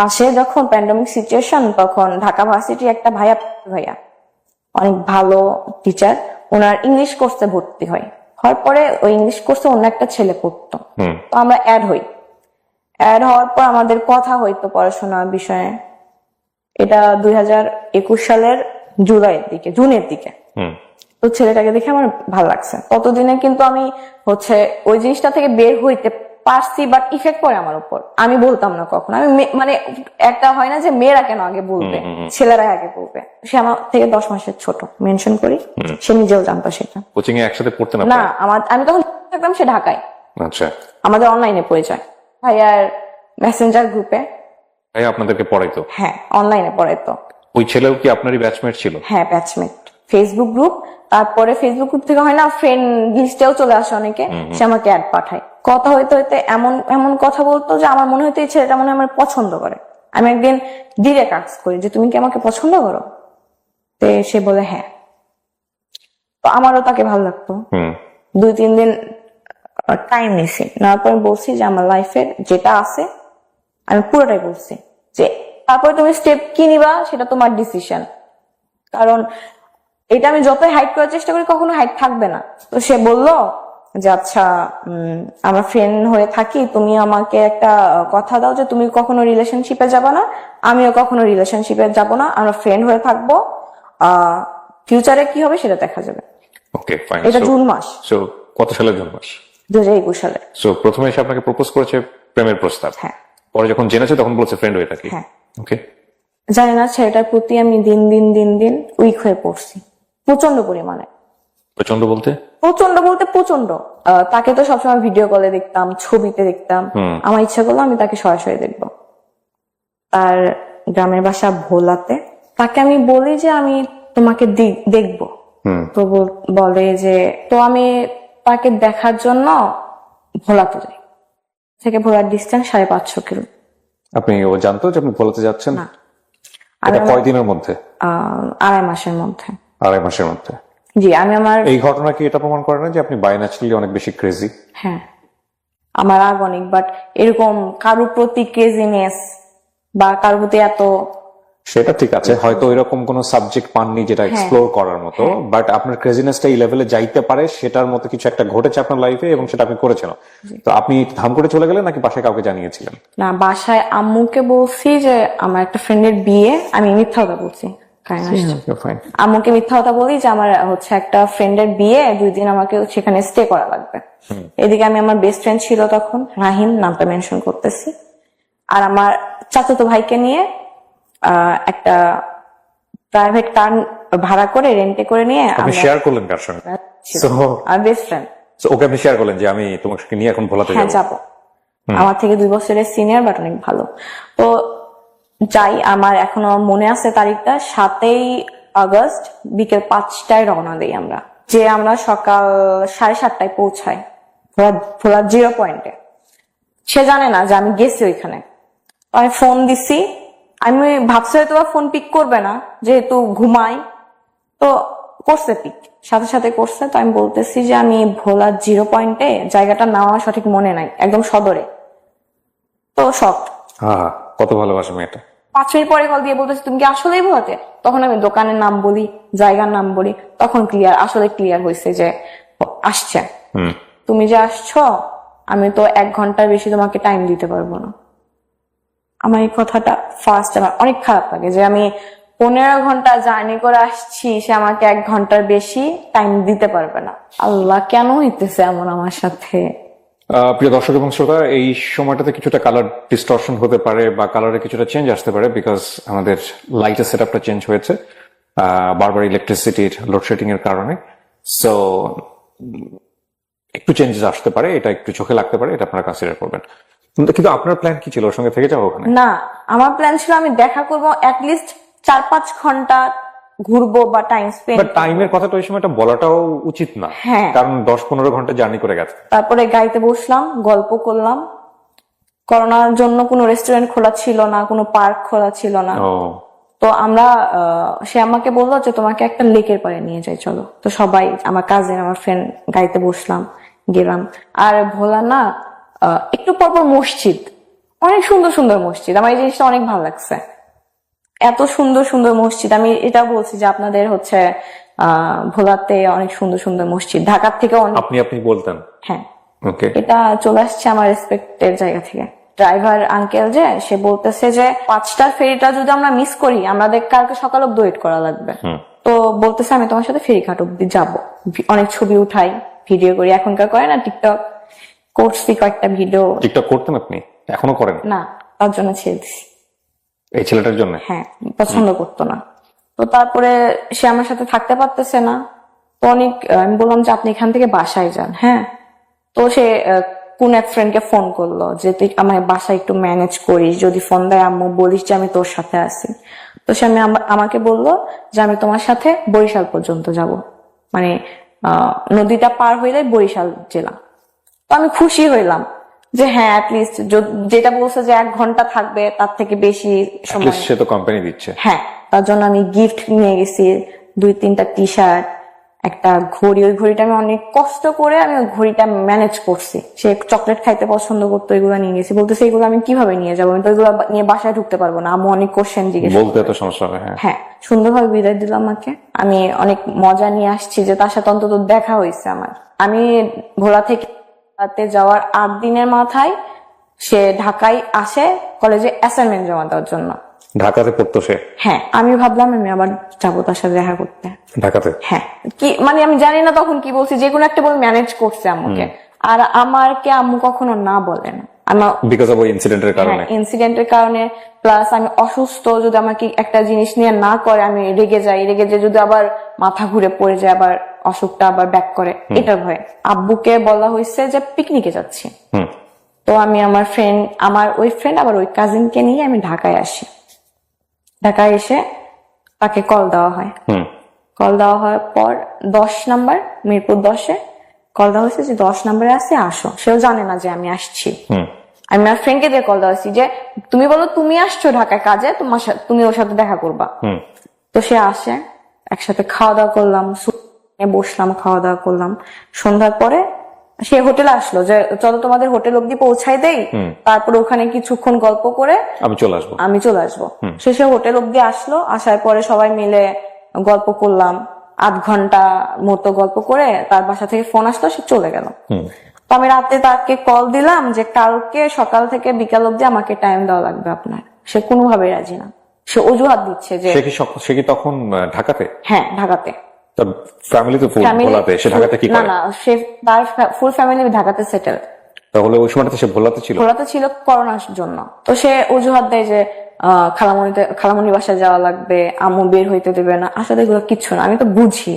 আসে, যখন প্যান্ডেমিক সিচুয়েশন, তখন ঢাকা ভার্সিটি একটা ভাইয়া অনেক ভালো টিচার, ওনার ইংলিশ কোর্সে ভর্তি হওয়ার পরে ওই ইংলিশ কোর্সে অন্য একটা ছেলে পড়তো, তো আমরা অ্যাড হওয়ার পর আমাদের কথা হইতো পড়াশোনার বিষয়ে। এটা 2021 সালের জুনের দিকে। তো ছেলেটাকে দেখে আমার ভালো লাগছে। ততদিনে কিন্তু আমি হচ্ছে ওই জিনিসটা থেকে বের হইতে পারছি, বাট ইফেক্ট পড়ে আমার উপর। আমি বলতাম না কখনো। আমি মানে একটা হয় না যে মেয়েরা কেন আগে বলবে, ছেলেরাই আগে বলবে। সে আমার থেকে 10 মাসের ছোট, মেনশন করি, সে নিজেও জানতো সেটা। কোচিং এ একসাথে পড়তেন না, আমি তখন থাকতাম, সে ঢাকায়। আচ্ছা। আমাদের অনলাইনে পরিচয়, ভাইয়ার মেসেঞ্জার গ্রুপে। ভাইয়া আপনাদেরকে পড়াইতো? হ্যাঁ, অনলাইনে পড়াইতো। ওই ছেলেও কি আপনারই ব্যাচমেট ছিল? হ্যাঁ, ব্যাচমেট। ফেসবুক গ্রুপ, তারপরে ফেসবুক গ্রুপ থেকে হয় না ফ্রেন্ড লিস্টেও চলে আসে অনেকে, সে আমাকে অ্যাড পাঠায়। কথা হইতে হইতে এমন কথা বলতো যে আমার মনে হইতো এই ছেলেটা মনে হয় আমার পছন্দ করে। আমি একদিন ডিরেক্ট আস্ক করি যে তুমি কি আমাকে পছন্দ করো? তো সে বলে হ্যাঁ। তো আমারও তাকে ভালো লাগতো। 2-3 দিন টাইম নিছি, নেওয়ার পর বলছি যে আমার লাইফের যেটা আছে আমি পুরোটাই বলছি, যে তারপরে তুমি স্টেপ কি নিবা সেটা তোমার ডিসিশন। কারণ এটা আমি যতই হাইড করার চেষ্টা করি কখনো হাইড থাকবে না। তো সে বলল যে আচ্ছা আমরা ফ্রেন্ড হয়ে থাকি, তুমি আমাকে একটা কথা দাও যে তুমি কখনো রিলেশনশিপে যাবে না, আমিও কখনো রিলেশনশিপে যাব না, আমরা ফ্রেন্ড হয়ে থাকবো, ফিউচারে কি হবে সেটা দেখা যাবে। ওকে, ফাইন। এটা জুন মাস। সো কত সালের জুন মাস? 2021 সালে। সো প্রথমে এসে আপনাকে প্রপোজ করেছে প্রেমের প্রস্তাব। হ্যাঁ। পরে যখন জেনেছে তখন বলেছে ফ্রেন্ড হয়ে থাকি। হ্যাঁ। ওকে। জানি না, ছেলেটার প্রতি আমি দিন দিন উইক হয়ে পড়ছি প্রচন্ড পরিমাণে। প্রচন্ড বলতে? প্রচন্ড। তাকে তো সবসময় ভিডিও কলে দেখতাম, ছবিতে দেখতাম। আমার ইচ্ছা করলো আমি তাকে সরাসরি দেখব। তার গ্রামের বাসা ভোলাতে। তাকে আমি বলি যে আমি তোমাকে দেখবো, তো বলে যে তো আমি তাকে দেখার জন্য ভোলাতে যাই। থেকে ভোলার ডিস্টেন্স 550 কিলো। ও জানতো যে আপনি ভোলাতে যাচ্ছেন? না। এটা কয়দিনের মধ্যে? 2.5 মাসের মধ্যে। 2.5 মাসের মধ্যে? জি। এই ঘটনা কি এটা প্রমাণ করে না যে আপনি বাই ন্যাচারালি অনেক বেশি ক্রেজি? হ্যাঁ, আমার রাগ অনেক, বাট এরকম কারোর প্রতি ক্রেজিনেস বা কারোর প্রতি এত সেটা ঠিক আছে, হয়তো এরকম কোন সাবজেক্ট পাননি যেটা এক্সপ্লোর করার মতো, বাট আপনার ক্রেজিনেসটা এই লেভেলে যাইতে পারে সেটার মতো কিছু একটা ঘটেছে আপনার লাইফে এবং সেটা আপনি করেছেন। তো আপনি ধাম করে চলে গেলেন নাকি বাসায় কাউকে জানিয়েছিলেন? না, বাসায় আম্মুকে বলছি যে আমার একটা ফ্রেন্ডের বিয়ে, আমি মিথ্যা কথা বলছি, ফাইন। আম্মুকে মিথ্যা কথা বলি যে আমার হচ্ছে একটা ফ্রেন্ডের বিয়ে, 2 দিন আমাকে সেখানে স্টে করা লাগবে। এদিকে আমি আমার বেস্ট ফ্রেন্ড ছিল তখন রাহিম, নামটা মেনশন করতেছি, আর আমার চাচাতো ভাইকে নিয়ে একটা প্রাইভেট কার ভাড়া করে রেন্টে করে নিয়ে আপনি শেয়ার করলেন কার সঙ্গে? আমার বেস্ট ফ্রেন্ড। ওকে আপনি শেয়ার করলেন যে আমি তোমাকে নিয়ে এখন ভোলাতে হ্যাঁ, যাবো? যাবো। আমার থেকে 2 বছরের সিনিয়র, বাট অনেক ভালো। তো যাই, আমার এখনো মনে আছে তারিখটা, 7ই আগস্ট বিকেল 5টায় রওনা দিই আমরা, যে আমরা সকাল 7:30টায় পৌঁছাই ভোলার 0 পয়েন্টে। সে জানে না যে আমি গেছি ওইখানে। আমি ফোন দিছি, আমি ভাবছি হয়তো ফোন পিক করবে না যেহেতু ঘুমাই, তো করছে পিক, সাথে সাথে করছে। তো আমি বলতেছি যে আমি ভোলার 0 পয়েন্টে, জায়গাটার নাম আমার সঠিক মনে নাই, একদম সদরে। তো শক, কত ভালোবাসে মেয়েটা। 5 মিনিট পরে কল দিয়ে বলতেছি তুমি কি আসলেই ভোলাতে? তখন আমি দোকানের নাম বলি, জায়গার নাম বলি, তখন আসলে ক্লিয়ার হয়েছে যে আসছে। তুমি যে আসছো, আমি তো 1 ঘন্টার বেশি তোমাকে টাইম দিতে পারবো না। আমার এই কথাটা ফার্স্ট আমার অনেক খারাপ লাগে যে আমি 15 ঘন্টা জার্নি করে আসছি, সে আমাকে 1 ঘন্টার বেশি টাইম দিতে পারবে না। আল্লাহ, কেন হইতেছে এমন আমার সাথে? প্রিয় দর্শক এবং শ্রোতা, এই সময়টাতে কিছুটা কালার ডিস্টরশন হতে পারে বা কালারে কিছুটা চেঞ্জ আসতে পারে, বিকজ আমাদের লাইটের সেট আপটা চেঞ্জ হয়েছে বারবার ইলেকট্রিসিটির লোডশেডিং এর কারণে। সো একটু চেঞ্জেস আসতে পারে, এটা একটু চোখে লাগতে পারে, এটা আপনারা কনসিডার করবেন। কিন্তু আপনার প্ল্যান কি ছিল? ওর সঙ্গে থেকে যাবো ওখানে? না, আমার প্ল্যান ছিল আমি দেখা করবো, অ্যাটলিস্ট 4-5 ঘন্টা ঘুরবো বা টাইম স্পেন্ড। বাট টাইমের কথাটা ওই সময়টা বলাটাও উচিত না, হ্যাঁ। কারণ 10-15 ঘন্টা জার্নি করে গেছে। তারপরে গাড়িতে বসলাম, গল্প করলাম। করোনার জন্য কোনো রেস্টুরেন্ট খোলা ছিল না, কোনো পার্ক খোলা ছিল না। তো আমরা সে আমাকে বললো যে তোমাকে একটা লেকের পাড়ে নিয়ে যাই, চলো। তো সবাই, আমার কাজিন, আমার ফ্রেন্ড, গাড়িতে বসলাম, গেলাম। আর ভোলা না, একটু পরপর মসজিদ, অনেক সুন্দর সুন্দর মসজিদ। আমার এই জিনিসটা অনেক ভালো লাগছে, এত সুন্দর সুন্দর মসজিদ। আমি এটা বলছি যে আপনাদের হচ্ছে ভোলাতে অনেক সুন্দর সুন্দর মসজিদ, ঢাকার থেকে অনেক। আপনি বলতেন? হ্যাঁ, ওকে। এটা চলে আসছে আমার রেসপেক্টের জায়গা থেকে। ড্রাইভার আঙ্কেল যে, সে বলতেছে যে 5টার ফেরিটা যদি আমরা মিস করি, আমাদের কালকে সকাল অব্দি ওয়েট করা লাগবে। তো বলতেছে আমি তোমার সাথে ফেরি ঘাট অব্দি যাবো, অনেক ছবি উঠাই, ভিডিও করি। এখনকার করে না টিকটক, করছি কয়েকটা ভিডিও। টিকটক করতেন আপনি? এখনো করেন? না, তার জন্য ছেড়ে দিছি। এই ছেলেটার জন্য? হ্যাঁ, পছন্দ করতো না। তো তারপরে সে আমার সাথে থাকতে পারতেছে না, তো অনেক আমি বললাম যে আপনি এখান থেকে বাসায় যান। হ্যাঁ, তো সে কোন এক ফ্রেন্ডকে ফোন করলো যে তুই আমার বাসায় একটু ম্যানেজ করিস, যদি ফোন দেয় আম্মু বলিস যে আমি তোর সাথে আছি। তো সে আমাকে বললো যে আমি তোমার সাথে বরিশাল পর্যন্ত যাব, মানে নদীটা পার হইলে বরিশাল জেলা। তো আমি খুশি হইলাম যে হ্যাঁ, অ্যাটলিস্ট যেটা বলছে যে 1 ঘন্টা থাকবে, তার থেকে বেশি সময় সে তো কোম্পানি দিচ্ছে। হ্যাঁ, তার জন্য আমি গিফট নিয়ে গেছি, 2-3টা টি-শার্ট, একটা ঘড়ি। ওই ঘড়িটা আমি অনেক কষ্ট করে আমি ওই ঘড়িটা ম্যানেজ করছি। সে চকলেট খাইতে পছন্দ করতো, এগুলো নিয়ে গেছি। বলতেছে এগুলো আমি কিভাবে নিয়ে যাবো, আমি তো এগুলো নিয়ে বাসায় ঢুকতে পারবো না। আমি অনেক কোশ্চেন জিজ্ঞেস বলতে তো সমস্যা হবে। হ্যাঁ, সুন্দরভাবে বিদায় দিলাম আমাকে। আমি অনেক মজা নিয়ে আসছি যে তার সাথে অন্তত দেখা হয়েছে আমার। আমি ভোলা থেকে যাওয়ার 8 দিনের মাথায় সে ঢাকায় আসে কলেজে অ্যাসাইনমেন্ট জমা দেওয়ার জন্য। ঢাকাতে পড়তো সে? হ্যাঁ, আমি ভাবলাম আমি আবার যাবো তার সাথে দেখা করতে ঢাকাতে। হ্যাঁ, কি মানে আমি জানি না তখন কি বলছি, যে কোনো একটা বলে ম্যানেজ করছে আম্মুকে। আর আমারকে আম্মু কখনো না বলে না, আমার বিকজ অফ ওই ইনসিডেন্টের কারণে। ইনসিডেন্টের কারণে, প্লাস আমি অসুস্থ, যদি আমাকে একটা জিনিস নিয়ে না করে আমি রেগে যাই, রেগে যে যদি আবার মাথা ঘুরে পড়ে যায়, আবার অসুখটা আবার ব্যাক করে, এটার ভয়ে আব্বুকে বলা হয়েছে যে পিকনিকে যাচ্ছি। তো আমি আমার ফ্রেন্ড, আমার ওই ফ্রেন্ড আবার ওই কাজিনকে নিয়ে আমি ঢাকায় আসি। ঢাকায় এসে তাকে কল দেওয়া হয়। কল দেওয়া হওয়ার পর 10 নাম্বার, মিরপুর 10-এ কল দেওয়া হয়েছে যে 10 নাম্বারে আসে, আসো। সেও জানে না যে আমি আসছি। আমি আমার ফ্রেন্ডকে দিয়ে কল দেওয়া হয়েছি যে তুমি বলো তুমি আসছো ঢাকায় কাজে, তুমি ওর সাথে দেখা করবা। তো সে আসে, একসাথে খাওয়া দাওয়া করলাম, বসলাম, খাওয়া দাওয়া করলাম। সন্ধ্যার পরে সে হোটেলে আসলো যে চলো তোমাদের হোটেল অব্দি পৌঁছাই দেই, তারপর ওখানে কিছুক্ষণ গল্প করে আমি চলে আসবো। সে হোটেল অব্দি আসলো, আসার পরে সবাই মিলে গল্প করলাম, 8 ঘন্টা মতো গল্প করে তার বাসা থেকে ফোন আসলো, সে চলে গেল। তো আমি রাতে তাকে কল দিলাম যে কালকে সকাল থেকে বিকাল অব্দি আমাকে টাইম দেওয়া লাগবে আপনার। সে কোনোভাবেই রাজি না, সে অজুহাত দিচ্ছে যে সে কি তখন ঢাকাতে? হ্যাঁ, ঢাকাতে। তার ফ্যামিলি তো ভোলাতে, সে ঢাকাতে কি করে? না, সে তার ফুল ফ্যামিলি ঢাকাতে সেটেল। তাহলে ওই সময়টাতে সে ভোলাতে ছিল করোনার জন্য। তো সে অজুহাত দেয় যে খালামণির বাসায় যাওয়া লাগবে, আম্মু বের হইতে দেবে না। আসলে এগুলো কিচ্ছু না, আমি তো বুঝি।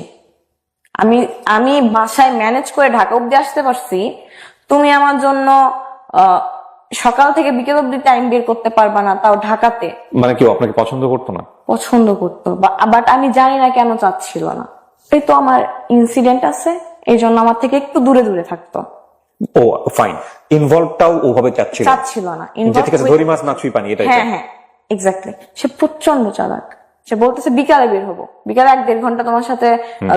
আমি বাসায় ম্যানেজ করে ঢাকা অব্দি আসতে পারছি, তুমি আমার জন্য সকাল থেকে বিকেল অব্দি টাইম বের করতে পারবা না, তাও ঢাকাতে। মানে কি আপনাকে পছন্দ করতো না? পছন্দ করতো, বাট আমি জানি না কেন চাচ্ছিল না। এই তো আমার ইনসিডেন্ট আছে, এই জন্য আমার থেকে একটু দূরে দূরে থাকতো। ও ফাইন, ইনভলভটাও ওভাবে চাচ্ছিল না। যে ঠিক আছে ধরি মাছ না ছুঁই পানি, এটাই। হ্যাঁ, এক্স্যাক্টলি। সে প্রচন্ড চালাক। সে বলতেছে বিকালে বের হবো, বিকালে 1-1.5 ঘন্টা তোমার সাথে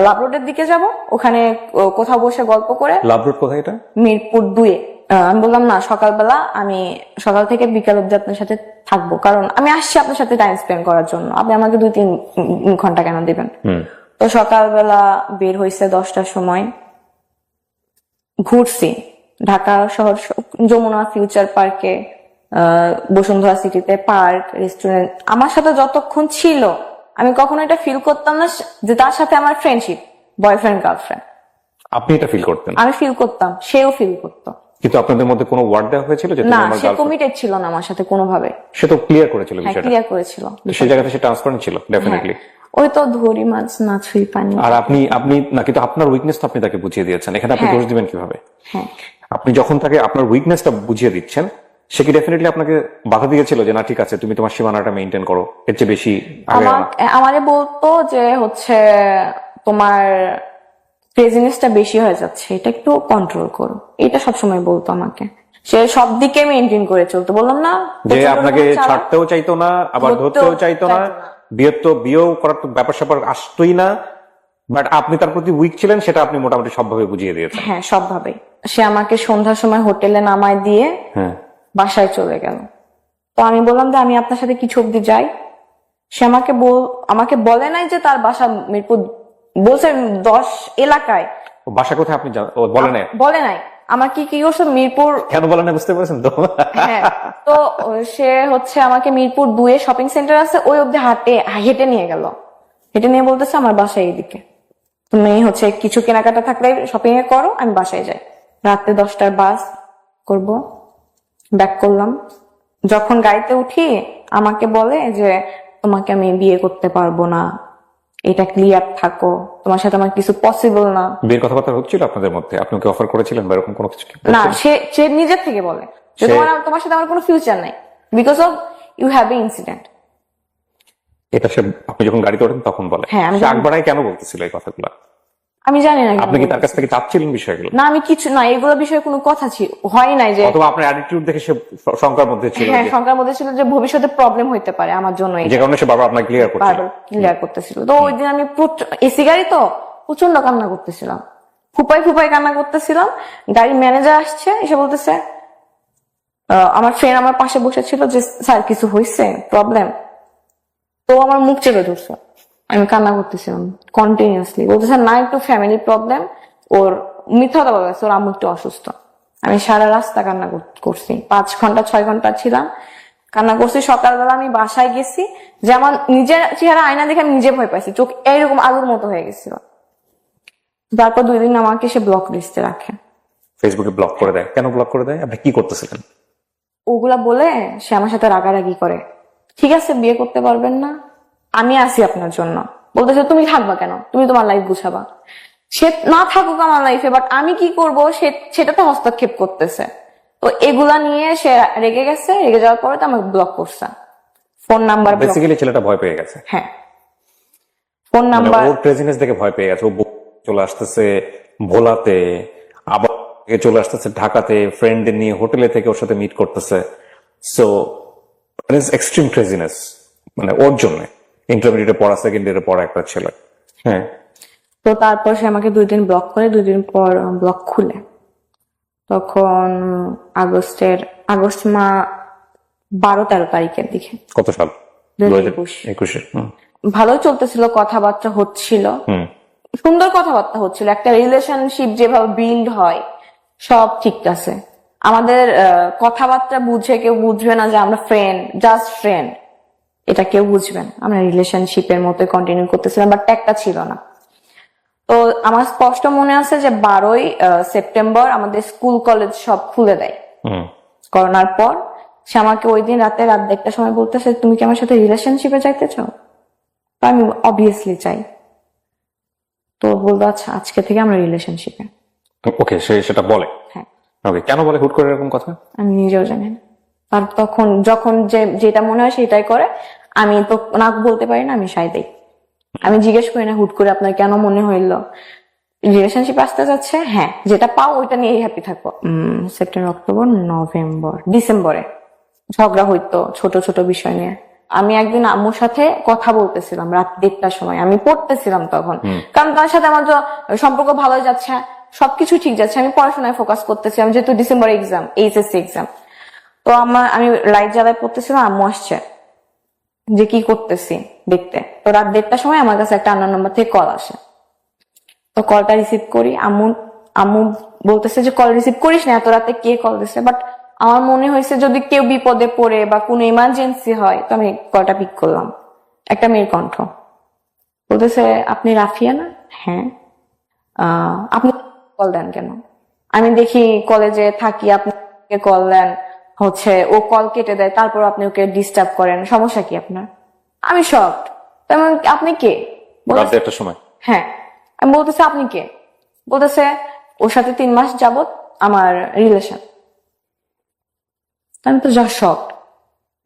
লাভ রোডের দিকে যাব, ওখানে কোথাও বসে গল্প করে। লাভ রোড কোথায় এটা? মিরপুর 2-এ। আমি বললাম না, সকালবেলা আমি সকাল থেকে বিকাল অব্দি আপনার সাথে থাকবো, কারণ আমি আসছি আপনার সাথে টাইম স্পেন্ড করার জন্য, আপনি আমাকে 2-3 ঘন্টা কেন দিবেন? তো সকালবেলা বের হয়েছে 10টার সময়, ঘুরছি ঢাকা শহর, যমুনা ফিউচার পার্কে, বসুন্ধরা সিটিতে, পার্ক, রেস্টুরেন্ট। আমার সাথে যতক্ষণ ছিল আমি কখনো এটা ফিল করতাম না যে তার সাথে আমার ফ্রেন্ডশিপ, বয়ফ্রেন্ড গার্লফ্রেন্ড। আপনি এটা ফিল করতেন? আমি ফিল করতাম, সেও ফিল করতো। কিন্তু আপনাদের মধ্যে কোনো ওয়ার্ড দেওয়া হয়েছিল যে তুমি আমার গার্লফ্রেন্ড? না, সে কমিটেড ছিল না আমার সাথে কোনোভাবে। সে তো ক্লিয়ার করেছিল বিষয়টা। ক্লিয়ার করেছিল, সেই জায়গাতে সে ট্রান্সপারেন্ট ছিল ডেফিনেটলি। ওই তো ধরি মাছ না ছুঁই পানি। আর আপনি না, কিন্তু আপনার উইকনেস তো আপনি তাকে বুঝিয়ে দিয়েছেন, এখানে আপনি দোষ দিবেন কিভাবে? আপনি যখন তাকে আপনার উইকনেসটা বুঝিয়ে দিচ্ছেন, সে কি ডেফিনেটলি আপনাকে বাধা দিয়েছিল যে না ঠিক আছে তুমি তোমার সীমানাটা মেইনটেইন করো, এর চেয়ে বেশি আমারে বলতো যে হচ্ছে তোমার ক্রেজিনেসটা বেশি হয়ে যাচ্ছে, এটা একটু কন্ট্রোল করো, এটা সবসময় বলতো আমাকে। সে সব দিকে মেইনটেইন করে চলতো, বললাম না যে আপনাকে ছাড়তেও চাইতো না, আবার ধরতেও চাইতো না, বিয়েও করার তো ব্যাপার স্যাপার আসতোই না, বাট আপনি তার প্রতি উইক ছিলেন, সেটা আপনি মোটামুটি সবভাবে বুঝিয়ে দিয়েছেন। হ্যাঁ, সবভাবে। সে আমাকে সন্ধ্যার সময় হোটেলে নামায় দিয়ে বাসায় চলে গেল। তো আমি বললাম যে আমি আপনার সাথে কিছু অব্দি যাই। সে আমাকে বলে নাই যে তার বাসা মিরপুর, বলছে 10 এলাকায়। বাসা কোথায় আপনি বলে নাই। আমার কি করছে মিরপুর, কেন বলে না বুঝতে পারছেন তো? হ্যাঁ, তো সে হচ্ছে আমাকে মিরপুর 2-এ শপিং সেন্টার আছে, ওই অব্দি হেঁটে নিয়ে গেল। হেঁটে নিয়ে বলতেছে আমার বাসা এইদিকে, তুমি হচ্ছে কিছু কেনাকাটা থাকলে শপিং এ করো, আমি বাসায় যাই। রাতে 10টার বাস করব, ব্যাক করলাম। যখন গাড়িতে উঠি আমাকে বলে যে তোমাকে আমি বিয়ে করতে পারবো না, এটা ক্লিয়ার থাকো, তোমার সাথে আমার কিছু পসিবল না। বিয়ের কথাবার্তা হচ্ছিল আপনাদের মধ্যে? আপনি কি অফার করেছিলেন বা এরকম কোনো কিছু? না, সে নিজের থেকে বলে যে তোমার সাথে আমার কোনো ফিউচার নাই, because of you have a incident. এটা সে আপনি যখন গাড়িতে ওঠেন তখন বলে? হ্যাঁ, আমি আকবরাই কেন বলতেছিল এই কথাগুলো? আমি জানি না। আপনি কি তার কাছ থেকে চাচ্ছিলেন বিষয়গুলো? না, আমি কিছু না, এগুলো বিষয়ে কোনো কথা হয় নাই। যে অথবা আপনার অ্যাটিটিউড দেখে সে শঙ্কার মধ্যে ছিল? হ্যাঁ, শঙ্কার মধ্যে ছিল যে ভবিষ্যতে প্রবলেম হইতে পারে আমার জন্য, যে কারণে সে বারবার আপনাকে ক্লিয়ার করতেছিল। তো ওই দিন আমি এসি গাড়ি তো প্রচন্ড কান্না করতেছিলাম, ফুপাই কান্না করতেছিলাম। গাড়ির ম্যানেজার আসছে, এসে বলতেছে, আমার ফ্রেন্ড আমার পাশে বসেছিল, যে স্যার কিছু হয়েছে, প্রবলেম? তো আমার মুখ চেপে ধরছে, আমি কান্না করতেছিলাম কন্টিনিউয়াসলি। বলতেছে না, একটু ফ্যামিলি প্রবলেম, ওর মিথ্যা কথা বলেছে, ওর আম্মু একটু অসুস্থ। আমি সারা রাস্তা কান্না করছি, 5 ঘন্টা 6 ঘন্টা ছিলাম, কান্না করছি। সকালবেলা আমি বাসায় গেছি, যে আমার নিজের চেহারা আয়না দেখে আমি নিজে ভয় পাইছি, চোখ এইরকম আলুর মতো হয়ে গেছিল। তারপর 2 দিন আমাকে সে ব্লক লিস্টে রাখে। ফেসবুকে ব্লক করে দেয়? কেন ব্লক করে দেয়? আপনি কি করতেছিলেন? ওগুলা বলে সে আমার সাথে রাগারাগি করে। ঠিক আছে, বিয়ে করতে পারবেন না, আমি আছি আপনার জন্য। বলতেছে তুমি থাকবা কেন, তুমি তোমার লাইফ গুছাবা। সে না থাকুক আমার লাইফে, বাট আমি কি করব সেটাতে হস্তক্ষেপ করতেছে। তো এগুলা নিয়ে সে রেগে গেছে, রেগে যাওয়ার পরে তো আমাকে ব্লক করছে, ফোন নাম্বার। বেসিক্যালি ছেলেটা ভয় পেয়ে গেছে। হ্যাঁ, ফোন নাম্বার, ওর ক্রেজিনেস দেখে ভয় পেয়ে গেছে। ও চলে আসতেছে ভোলাতে, আবার চলে আসতেছে ঢাকাতে, ফ্রেন্ডদের নিয়ে হোটেলে থেকে ওর সাথে মিট করতেছে। সো এক্সট্রিম ক্রেজিনেস, মানে ওর জন্য ইন্টারমিডিয়েটে পড়া, সেকেন্ড ইয়ারে পড়া একটা ছেলে। হ্যাঁ, তো তারপর সে আমাকে 2 দিন ব্লক করে, 2 দিন পর ব্লক খুলে। তখন আগস্ট 12-13 তারিখের দিকে। কত সাল? 2021। 2021 ভালোই চলতেছিল, কথাবার্তা হচ্ছিল, সুন্দর কথাবার্তা হচ্ছিল। একটা রিলেশনশিপ যেভাবে বিল্ড হয় সব ঠিক আছে। আমাদের কথাবার্তা বুঝে কেউ বুঝবে না যে আমরা ফ্রেন্ড, জাস্ট ফ্রেন্ড, এটা কেউ বুঝবে না। আমরা রিলেশনশিপের মতো কন্টিনিউ করতেছিলাম, বাট একটা ছিল না। তো আমার স্পষ্ট মনে আছে যে 12ই সেপ্টেম্বর আমাদের স্কুল কলেজ সব খুলে দেয় করোনার পর। সে আমাকে ওই দিন রাত 1:30টার সময় বলতেছে, তুমি কি আমার সাথে রিলেশনশিপে যাইতে চাও? তো আমি অবভিয়াসলি চাই। তো বললো আচ্ছা আজকে থেকে আমরা রিলেশনশিপে। ওকে, সেটা বলে? হ্যাঁ। ওকে, কেন বলে হুট করে এরকম কথা? আমি নিজেও জানি না। আর তখন যখন যেটা মনে হয় সেটাই করে। আমি তো না বলতে পারি না, আমি সাই দেই। আমি জিজ্ঞেস করি না হুট করে আপনার কেন মনে হইলো রিলেশনশিপ আসতে যাচ্ছে। হ্যাঁ, যেটা পাও ওইটা নিয়েই হ্যাপি থাকবো। সেপ্টেম্বর, অক্টোবর, নভেম্বর, ডিসেম্বরে ঝগড়া হইতো ছোট ছোট বিষয় নিয়ে। আমি একদিন আম্মুর সাথে কথা বলতেছিলাম রাত 1:30টার সময়। আমি পড়তেছিলাম তখন, কারণ তার সাথে আমার সম্পর্ক ভালো যাচ্ছে, সবকিছু ঠিক যাচ্ছে, আমি পড়াশোনায় ফোকাস করতেছিলাম, যেহেতু ডিসেম্বর এক্সাম, এইচএসসি এক্সাম। তো আমি লাইট জ্বালায় পড়তেছিলাম, আম্মু আসছে যে কি করতেছি দেখতে। তো রাত 1:30টার সময় আমার কাছে একটা আননোন নাম্বার থেকে কল আসে। তো কলটা রিসিভ করি, আম্মু বলতেছে যে কল রিসিভ করিস না, এত রাতে কে কল দিছে। বাট আমার মনে হয়েছে যদি কেউ বিপদে পড়ে বা কোনো ইমার্জেন্সি হয়, তো আমি কলটা পিক করলাম। একটা মেয়ের কণ্ঠ বলতেছে, আপনি রাফিয়া না? হ্যাঁ। আপনি কল দেন কেন? আমি দেখি কলেজে থাকি, আপনি কল দেন, হচ্ছে ও কল কেটে দেয়, তারপর আপনি ওকে ডিস্টার্ব করেন, সমস্যা কি আপনার? আমি শকড। তেমন আপনি কে? রাত 1:00টার সময়? হ্যাঁ। আমি বলতেছে আপনি কে? বলতেছে ওর সাথে 3 মাস যাবত আমার রিলেশন। আমি তো যা শকড।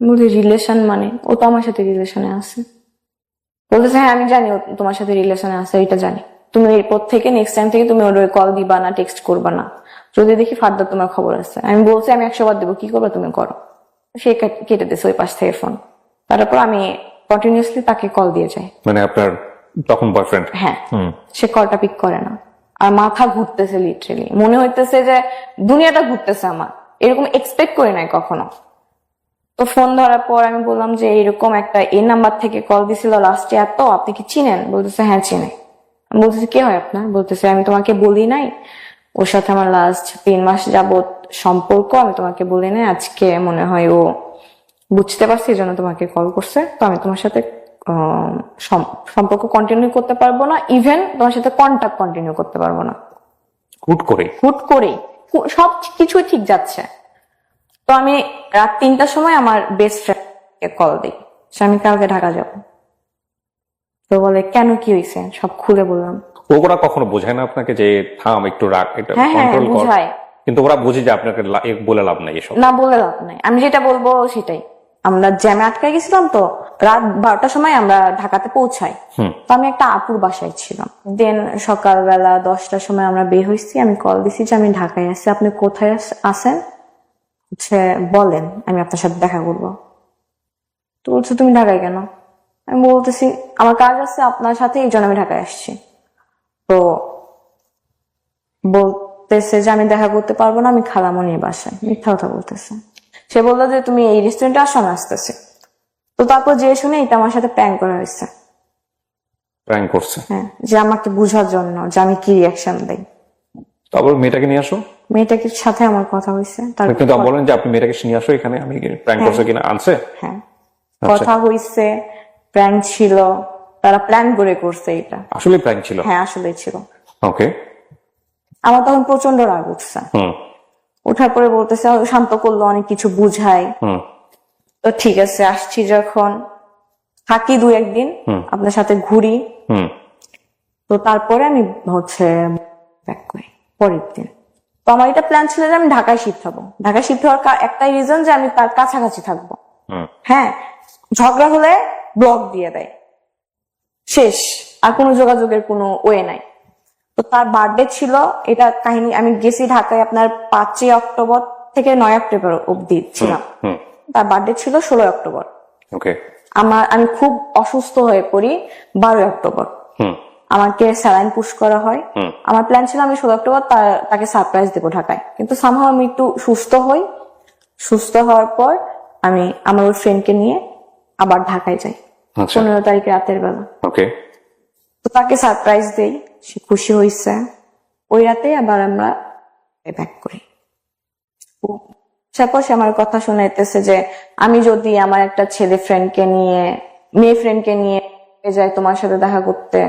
বলি রিলেশন মানে? ও তো আমার সাথে রিলেশনে আছে। বলতেছে হ্যাঁ আমি জানি ও তোমার সাথে রিলেশনে আছে, এটা জানি। তুমি এরপর থেকে নেক্সট টাইম থেকে তুমি ওর কল দিবা না, টেক্সট করবা না, যদি দেখি ফার্দার তোমার খবর আছে। আমি বলছি আমি 100 বার দেবো, কি করবে তুমি করো। সে কেটে দিছে ওই পাশ থেকে ফোন। তারপর আমি কন্টিনিউসলি তাকে কল দিয়ে যাই। মানে আপনার তখন বয়ফ্রেন্ড? হ্যাঁ। সে কলটা পিক করে না, আর মাথা ঘুরতেছে, লিটারেলি মনে হইতেছে যে দুনিয়াটা ঘুরতেছে আমার। এরকম এক্সপেক্ট করি নাই কখনো। তো ফোন ধরার পর আমি বললাম যে এরকম একটা এই নাম্বার থেকে কল দিছিল লাস্টে, এত আপনি কি চিনেন? বলতেছে হ্যাঁ চিনে। আমি বলতেছি কে হয় আপনার? বলতেছে আমি তোমাকে বলি নাই, ওর সাথে আমার লাস্ট 3 মাস যাবত সম্পর্ক, আমি তোমাকে বলি নাই, আজকে মনে হয় ও বুঝতে পারছি, এই জন্য তোমাকে কল করছে। তো আমি তোমার সাথে সম্পর্ক কন্টিনিউ করতে পারবো না, ইভেন তোমার সাথে কন্টাক্ট কন্টিনিউ করতে পারবো না। হুট করেই সব কিছুই ঠিক যাচ্ছে। তো আমি রাত 3টার সময় আমার বেস্ট ফ্রেন্ডকে কল দিই, আমি কালকে ঢাকা যাব। তো বলে কেন, কি হয়েছে? সব খুলে বললাম। ওরা কখনো বোঝায় না আপনাকে যে থাম একটু রাখ, এটা হ্যাঁ কন্ট্রোল কর? বুঝায়, কিন্তু ওরা বুঝে যে আপনাকে বলে লাভ নাই এসব। না বলে লাভ নাই, আমি যেটা বলবো সেটাই। আমরা জ্যামে আটকে গেছিলাম, তো রাত 12টার সময় আমরা ঢাকাতে পৌঁছাই। তো আমি একটা আপুর বাসায় ছিলাম। দেন সকালবেলা 10টার সময় আমরা বের হয়েছি। আমি কল দিছি যে আমি ঢাকায় আছি, আপনি কোথায় আছেন হচ্ছে বলেন, আমি আপনার সাথে দেখা করবো। তো বলছে তুমি ঢাকায় কেন? আমি বলতেছি আমার কাজ আছে আপনার সাথে, এই জন্য আমি ঢাকায় আসছি। তো বলতেছে যে আমি দেখা করতে পারবো না, আমি খালামণির বাসায়। মিথ্যা কথা বলতেছে। সে বললো যে তুমি এই রেস্টুরেন্টে আসো, আমি আসতেছি। তো তারপর যে শুনে এটা আমার সাথে প্র্যাঙ্ক করা হয়েছে। প্র্যাঙ্ক করছে? হ্যাঁ, যে আমাকে বোঝার জন্য যে আমি কি রিয়াকশন দেই। তারপর মেয়েটাকে নিয়ে আসো? মেয়েটাকে সাথে আমার কথা হয়েছে। কিন্তু বলেন যে আপনি মেয়েটাকে নিয়ে আসো এখানে, আমি প্র্যাঙ্ক করছে কিনা আনছে? হ্যাঁ, কথা হয়েছে, প্র্যাঙ্ক ছিল, তারা প্ল্যান করে করছে এটা। আসলে প্র্যাঙ্ক ছিল? হ্যাঁ আসলে ছিল। ওকে। আমার তখন প্রচন্ড রাগ উঠছে। ওঠার পরে বলতেছে, শান্ত করলো, অনেক কিছু বুঝাই। তো ঠিক আছে আসছি, যখন থাকি 2-1 দিন আপনার সাথে ঘুরি। তো তারপরে আমি হচ্ছে ব্যাক করি পরের দিন। তো আমার এটা প্ল্যান ছিল যে আমি ঢাকায় শিফট হবো। ঢাকায় শিফট হওয়ার একটাই রিজন যে আমি তার কাছাকাছি থাকবো। হ্যাঁ, ঝগড়া হলে ব্লক দিয়ে দেয়, শেষ, আর কোনো যোগাযোগের কোনো ওয়ে নাই। তো তার বার্থডে ছিল, এটা কাহিনী। আমি গেছি ঢাকায় আপনার 5ই অক্টোবর থেকে 9 অক্টোবর অব্দি ছিলাম। তার বার্থডে ছিল 16 অক্টোবর। ওকে। আমি খুব অসুস্থ হয়ে পড়ি 12 অক্টোবর। আমাকে স্যালাইন পুশ করা হয়। আমার প্ল্যান ছিল আমি 16 অক্টোবর তাকে সারপ্রাইজ দেবো ঢাকায়, কিন্তু সামহাও আমি একটু সুস্থ হই। সুস্থ হওয়ার পর আমি আমার ওই ফ্রেন্ডকে নিয়ে আবার ঢাকায় যাই 15 তারিখে রাতের বেলা। ওকে, তো তাকে সারপ্রাইজ দেই, সে খুশি হয়েছে। ওই রাতে আবার আমরা ব্যাক করি। তারপর সে আমার কথা শোনাইতেছে যে আমি যদি আমার একটা ছেলে ফ্রেন্ডকে নিয়ে, মেয়ে ফ্রেন্ডকে নিয়ে যাই তোমার সাথে দেখা করতে,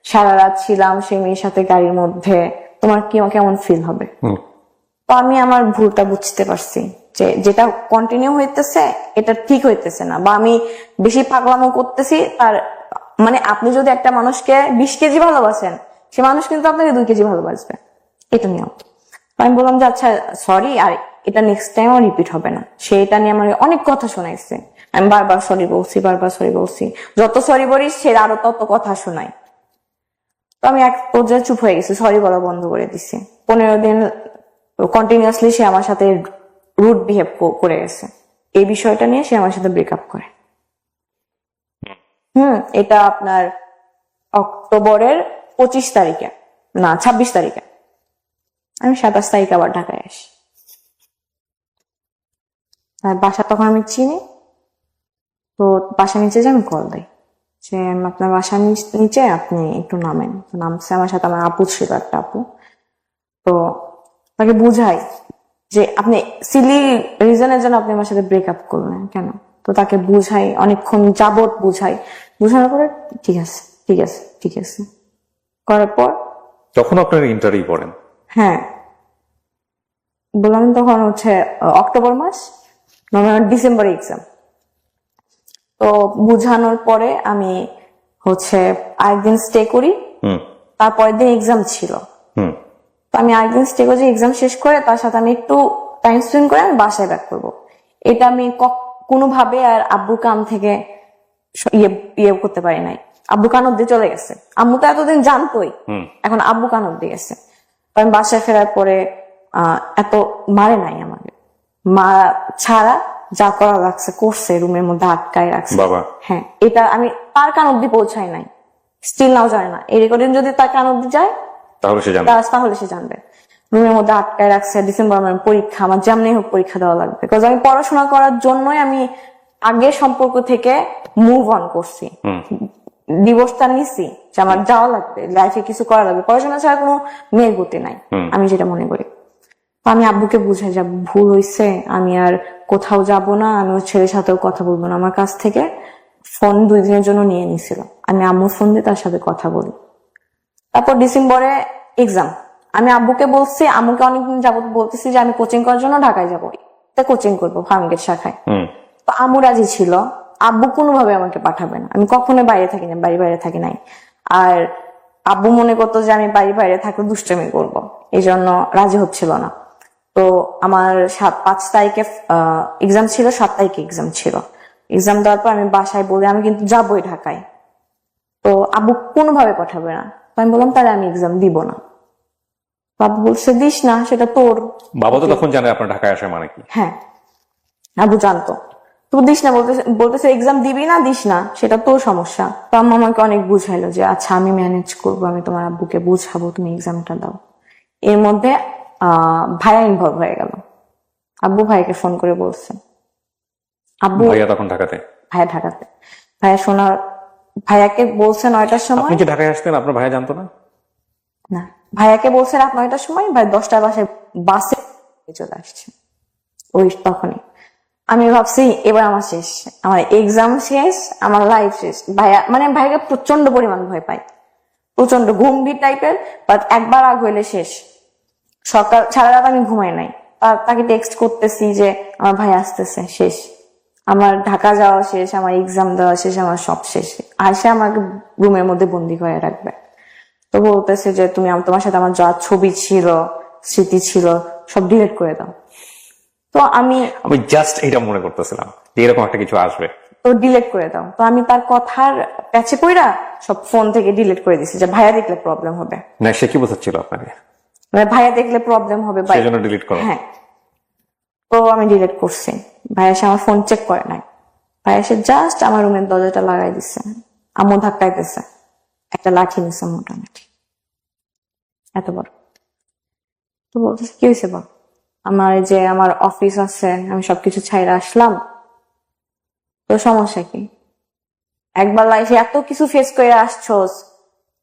সারা রাত ছিলাম সেই মেয়ের সাথে গাড়ির মধ্যে, তোমার কেমন ফিল হবে? তো আমি আমার ভুলটা বুঝতে পারছি যে যেটা কন্টিনিউ হইতেছে এটা ঠিক হইতেছে না, বা আমি বেশি পাগলামো করতেছি। তার মানে আপনি যদি একটা মানুষকে 20 কেজি ভালোবাসেন, সে মানুষ কিন্তু আপনাকে 2 কেজি ভালোবাসবে, এটা নিয়ম। আমি বললাম যে আচ্ছা সরি, আর এটা নেক্সট টাইম রিপিট হবে না। সে এটা নিয়ে আমার অনেক কথা শোনাইছে, আমি বারবার সরি বলছি, বারবার সরি বলছি। যত সরি বলিস সে আরো তত কথা শোনায়। তো আমি এক পর্যায়ে চুপ হয়ে গেছি, সরি বলা বন্ধ করে দিছি। 15 দিন কন্টিনিউয়াসলি সে আমার সাথে রুড বিহেভ করে গেছে। এই বিষয়টা নিয়ে সে আমার সাথে ব্রেকআপ করে। এটা আপনার অক্টোবরের 25 তারিখে, না 26 তারিখে। আমি 27 তারিখে আবার ঢাকায় আসি। আর বাসা তখন আমি চিনি, তো বাসা নিচে যে আমি কল দিই যে আপনার বাসার নিচে আপনি একটু নামেন। নামছে, আমার সাথে আমার আপু ছিল, একটা আপু। তো তাকে বুঝাই যে আপনি সিলি রিজনের জন্য আপনি আমার সাথে ব্রেকআপ করলেন কেন। তো তাকে বুঝাই, অনেকক্ষণ যাবত বুঝাই। বুঝানোর পরে ঠিক আছে ঠিক আছে ঠিক আছে করার পর তখন আপনার ইন্টারভিউ পড়েন? হ্যাঁ বললাম, তখন হচ্ছে অক্টোবর মাস, নভেম্বর ডিসেম্বরে এক্সাম। তো বুঝানোর পরে আমি হচ্ছে আরেকদিন স্টে করি, তারপরের দিন এক্সাম ছিল। তো আমি আরেকদিন স্টে করি, এক্সাম শেষ করে তার সাথে আমি একটু টাইম স্পেন্ড করে আমি বাসায় ব্যাক করবো। এটা আমি কোনোভাবে আর আব্বু কান থেকে ইয়ে করতে পারি নাই। আব্বু কান অব্দি চলে গেছে, আম্মু তো এতদিন জানতোই, এখন আব্বু কান অব্দি গেছে। তো আমি বাসায় ফেরার পরে এত মারে নাই আমাকে, মা ছাড়া যা করা লাগছে করছে, রুমের মধ্যে আটকায় রাখছে। হ্যাঁ, এটা আমি তার কান অব্দি পৌঁছাই নাই, স্টিল নাও জানে না। এই রেকর্ডিং যদি তার কান অব্দি যায় তাহলে সে জানবে। রুমের মধ্যে আটকায় রাখছে। ডিসেম্বর মাসে পরীক্ষা, আমার যেমনি হোক পরীক্ষা দেওয়া লাগবে, বিকজ আমি পড়াশোনা করার জন্যই আমি আগের সম্পর্ক থেকে মুভ অন করছি, ডিভোর্সটা নিছি যে আমার যাওয়া লাগবে, লাইফে কিছু করা লাগবে, পড়াশোনা ছাড়া কোনো মেয়ের গতি নাই, আমি যেটা মনে করি। আমি আব্বুকে বুঝাই যে ভুল হয়েছে, আমি আর কোথাও যাব না, আমি ওর ছেলের সাথেও কথা বলবো না। আমার কাছ থেকে ফোন 2 দিনের জন্য নিয়ে নিছিল, আমি আম্মুর ফোন দিয়ে তার সাথে কথা বলি। তারপর ডিসেম্বরে এক্সাম। আমি আব্বুকে বলছি, আম্মুকে অনেকদিন যাবত বলতেছি যে আমি কোচিং করার জন্য ঢাকায় যাবো, কোচিং করবো ফার্মগেট শাখায়। তো আম্মু রাজি ছিল, আব্বু কোনোভাবে আমাকে পাঠাবে না, আমি কখনো বাইরে থাকি না, বাইরে থাকি নাই। আর আব্বু মনে করতো যে আমি বাইরে থাকলে দুষ্টামি করবো, এই জন্য রাজি হচ্ছিল না। তো আমার 5 তারিখে এক্সাম ছিল, 7 তারিখে এক্সাম ছিল। এক্সাম দেওয়ার পর আমি বাসায় বলি আমি কিন্তু যাবোই ঢাকায়। তো আব্বু কোনোভাবে পাঠাবে না। তো আমি বললাম তাহলে আমি এক্সাম দিব না। বাবু বলছে দিস না, সেটা তোর। বাবা তো তখন জানে আপনার ঢাকায় আসা মানে কি? হ্যাঁ, আব্বু জানতো। তো দিস না বলতেছে এক্সাম দিবি না, দিস না, সেটা তোর সমস্যা। তো আম্মা আমাকে অনেক বুঝাইলো যে আচ্ছা আমি ম্যানেজ করবো, আমি তোমার আব্বুকে বুঝাবো, তুমি এক্সামটা দাও। এর মধ্যে ভাইয়া ইনভলভ হয়ে গেল। আব্বু ভাইকে ফোন করে বলছে, আব্বু ভাইয়া তখন ঢাকাতে? ভাইয়া ঢাকাতে। ভাইয়াকে বলছে 9টার সময়। আপনি যে ঢাকায় আসতেন আপনার ভাইয়া জানতো না? না, ভাইয়াকে বলছে রাত 9টার সময়, ভাই 10টার বাসে চলে আসছে। ওই তখনই আমি ভাবছি এবার আমার শেষ, আমার এক্সাম শেষ, আমার লাইফ শেষ। ভাইয়াকে প্রচন্ড পরিমাণ ভয় পাই, প্রচন্ড গম্ভীর টাইপের। বাট একবার আগ হইলে শেষ। সকাল সারা রাত আমি ঘুমাই নাই, তাকে টেক্সট করতেছি যে আমার ভাই আসতেছে, শেষ। আমার ঢাকা যাওয়া শেষ, আমার এক্সাম দেওয়া শেষ, আমার সব শেষ। আর সে আমাকে রুমের মধ্যে বন্দি করে রাখবে। তো বলতেছে যে তুমি তোমার সাথে আমার যা ছবি ছিল, স্মৃতি ছিল, সব ডিলিট করে দাও। তো আমি জাস্ট এটা মনে করতেছিলাম যে এরকম একটা কিছু আসবে, তো ডিলিট করে দাও। তো আমি তার কথার প্যাচে পইরা সব ফোন থেকে ডিলিট করে দিছি যে ভাইয়া দেখলে প্রবলেম হবে। না সে কি বোঝাচ্ছিল আপনাকে? ভাইয়া দেখলে প্রবলেম হবে, সেজন্য ডিলিট করো? হ্যাঁ। তো আমি ডিলিট করছি। ভাইয়া এসে আমার ফোন চেক করে নাই, ভাইয়া এসে জাস্ট আমার রুমের দরজাটা লাগাই দিচ্ছে। আম্মু ধাক্কাইতেছে, একটা লাঠি নিছে, মোটা লাঠি, এত বড়। তো বলতেছে কি হয়েছে বল, আমার এই যে আমার অফিস আছে, আমি সবকিছু ছাইরা আসলাম, তো সমস্যা কি? একবার লাইফে এত কিছু ফেস করে আসছোস,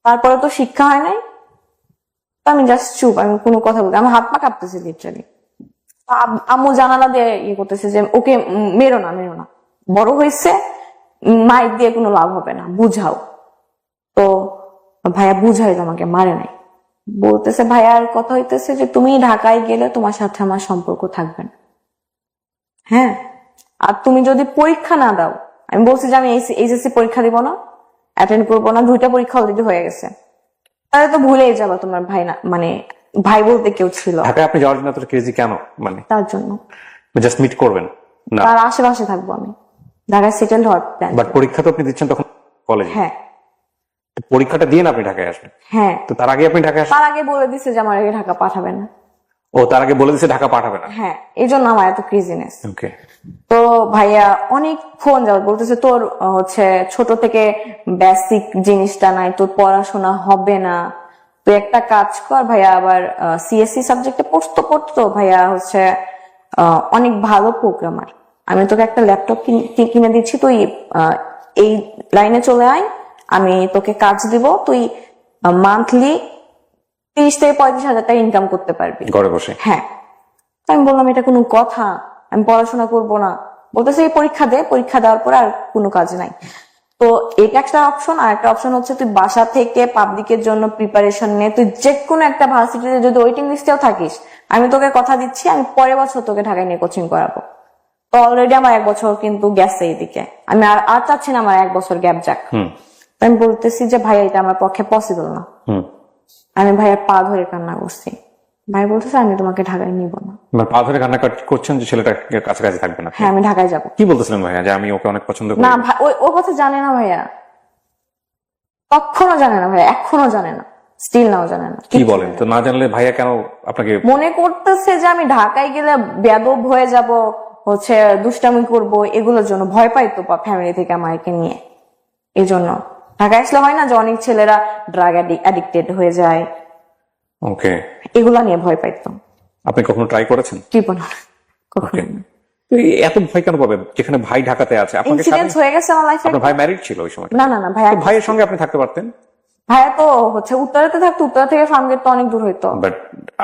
তারপরে তো শিক্ষা হয় নাই। তো আমি জাস্ট চুপ, আমি কোনো কথা বলতে, আমার হাত পা কাঁপতেছে লিটারালি। আম্মু জানালা দিয়ে ইয়ে করতেছে যে ওকে মেরো না, মেরো না, বড় হয়েছে, মাইক দিয়ে কোনো লাভ হবে না, বুঝাও। তো ভাইয়া বুঝাইলো, আমাকে মারে নাই। বলতেছে ভাইয়ার কথা হইতেছে যে তুমি ঢাকায় গেলে তোমার সাথে আমার সম্পর্ক থাকবে না। হ্যাঁ, আর তুমি যদি পরীক্ষা না দাও, আমি বলছি যে আমি এইচএসসি পরীক্ষা দিব না, অ্যাটেন্ড করবো না, 2টা পরীক্ষা অলরেডি হয়ে গেছে, তাহলে তো ভুলেই যাবা তোমার ভাই না, মানে ভাই বলতে কেউ ছিল। ঢাকায় আপনি যাওয়ার জন্য এত ক্রেজি কেন? মানে তার জন্য জাস্ট মিট করবেন না? তার আশেপাশে থাকবো আমি, ঢাকায় সেটেল হওয়ার প্ল্যান। বাট পরীক্ষা তো আপনি দিচ্ছেন তখন কলেজে। হ্যাঁ পরীক্ষাটা দিয়ে না আপনি ঢাকায় আসবেন? হ্যাঁ, তো তার আগে আপনি ঢাকায় আসবেন? তার আগে বলে দিছে যে আমার ঢাকা পাঠাবে না। ও, তার আগে বলে দিচ্ছে ঢাকা পাঠাবে না? হ্যাঁ, এই জন্য আমার এত ক্রেজিনেস। ওকে। তো ভাইয়া অনেকক্ষণ যাও বলতেছে তোর হচ্ছে ছোট থেকে বেসিক জিনিসটা নাই, তোর পড়াশোনা হবে না, তুই একটা কাজ কর। ভাইয়া আবার সিএসসি সাবজেক্টে পড়তো ভাইয়া হচ্ছে অনেক ভালো প্রোগ্রামার, আমি তোকে একটা ল্যাপটপ কিনে দিচ্ছি, তুই এই লাইনে চলে আয়, আমি তোকে কাজ দিব, তুই মান্থলি 30 থেকে 35 হাজার টাকা ইনকাম করতে পারবি ঘরে বসে? হ্যাঁ। তো আমি বললাম এটা কোনো কথা, আমি পড়াশোনা করব না। বলতেছে এই পরীক্ষা দে, পরীক্ষা দেওয়ার পরে আর কোনো কাজ নাই। তো এটা একটা অপশন, আর একটা অপশন হচ্ছে তুই বাসা থেকে পাবলিকের জন্য প্রিপারেশন নে, তুই যে কোনো একটা ভার্সিটিতে যদি ওয়েটিং লিস্টেও থাকিস, আমি তোকে কথা দিচ্ছি আমি পরের বছর তোকে ঢাকায় নিয়ে কোচিং করাবো। তো অলরেডি আমার 1 বছর কিন্তু গেছে এইদিকে, আমি আর চাচ্ছি না আমার 1 বছর গ্যাপ যাক। তো আমি বলতেছি যে ভাই এটা আমার পক্ষে পসিবল না। আমি ভাইয়ের পা ধরে কান্না করছি, ভাই বলতেছে আমি তোমাকে ঢাকায় নিব না। পা ধরে কান্না করছেন যে ছেলেটা কাছাকাছি থাকবে না? হ্যাঁ, আমি ঢাকায় যাব। কি বলতেছিলেন ভাইয়া যে আমি ওকে অনেক পছন্দ করি? না ভাই, ও কথা জানে না ভাইয়া, তখনও জানে না ভাইয়া, এখনো জানে না, স্টিল নাও জানে না। কি বলেন? তো না জানলে ভাইয়া কেন আপনাকে? মনে করতেছে যে আমি ঢাকায় গেলে বেয়াদব হয়ে যাব, হচ্ছে দুষ্টামি করব, এগুলোর জন্য ভয় পাইতো ফ্যামিলি থেকে আমাকে নিয়ে। এই জন্য ঢাকায় আসলে হয় না যে অনেক ছেলেরা ড্রাগ অ্যাডিক্টেড হয়ে যায়, ওকে, এগুলা নিয়ে ভয় পাইতো। আপনি কখনো ট্রাই করেছেন? টিপো না কখনো। তো এত ভয় কেন পাবেন যেখানে ভাই ঢাকাতে আছে? আপনাকে ইনসিডেন্ট হয়ে গেছে আমার লাইফে। আপনার ভাই ম্যারিড ছিল ওই সময়? না না না ভাইয়া, তো ভাইয়ের সঙ্গে আপনি থাকতে পারতেন। ভাইয়া তো হচ্ছে উত্তরাতে থাকতো, উত্তরা থেকে ফার্মগেট তো অনেক দূর হইতো। বাট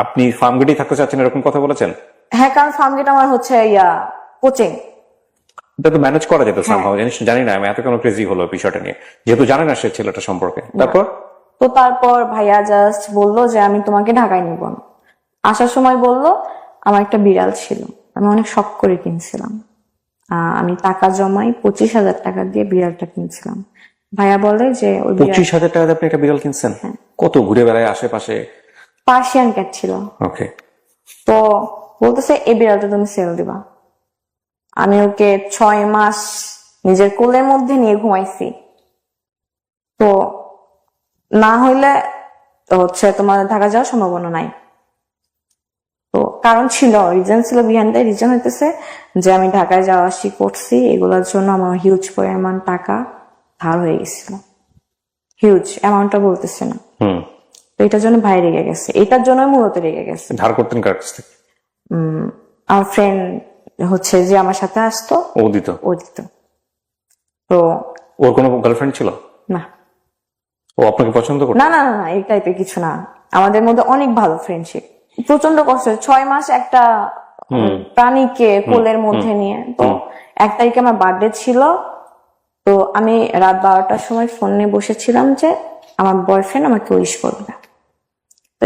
আপনি ফার্মগেটেই থাকতে চাচ্ছেন এরকম কথা বলেছেন? হ্যাঁ, কারণ ফার্মগেট আমার হচ্ছে কোচিং, এটা তো ম্যানেজ করা যেত সামহাও। জানি না আমি এত কেন ক্রেজি হলো বিষয়টা নিয়ে, যেহেতু জানে না সে ছেলেটা সম্পর্কে। তারপর ভাইয়া জাস্ট বললো যে আমি তোমাকে ঢাকায় নিব না। আসার সময় বললো আমার একটা বিড়াল ছিল, আমি অনেক শখ করে কিনছিলাম, আমি টাকা জমাই 25,000 টাকা দিয়ে বিড়ালটা কিনছিলাম। ভাইয়া বলে যে ওই 25,000 টাকা দিয়ে আপনি একটা বিড়াল কিনছেন? কত ঘুরে বেড়ায় আশেপাশে? পার্সিয়ান ক্যাট ছিল। ওকে। তো বলতেছে এই বিড়ালটা তুমি সেল দিবা। আমি ওকে 6 মাস নিজের কোলের মধ্যে নিয়ে ঘুমাইছি। তো না হইলে হচ্ছে তোমার ঢাকা যাওয়ার সম্ভাবনা নাই। তো কারণ ছিল, রিজন ছিল, বিহাইন্ড দ্য রিজন হইতেছে যে আমি ঢাকায় যাওয়া আসি করছি, এগুলোর জন্য আমার হিউজ পরিমাণ টাকা ধার হয়ে গেছিল। হিউজ অ্যামাউন্টটা বলতেছে না। তো এটার জন্য ভাই রেগে গেছে, এটার জন্য মূলত রেগে গেছে। ধার করতেন কার কাছ থেকে? আমার ফ্রেন্ড হচ্ছে যে আমার সাথে আসতো, ও দিত? ও দিত। তো ওর কোনো গার্লফ্রেন্ড ছিল না? ও আপনাকে পছন্দ করতো? না না না, এই টাইপের কিছু না, আমাদের মধ্যে অনেক ভালো ফ্রেন্ডশিপ। প্রচন্ড কষ্ট, 6 মাস একটা প্রাণীকে কোলের মধ্যে নিয়ে। তো 1 তারিখে আমার বার্থডে ছিল, তো আমি রাত 12টার সময় ফোন নিয়ে বসেছিলাম যে আমার বয়ফ্রেন্ড আমাকে উইশ করবে। তো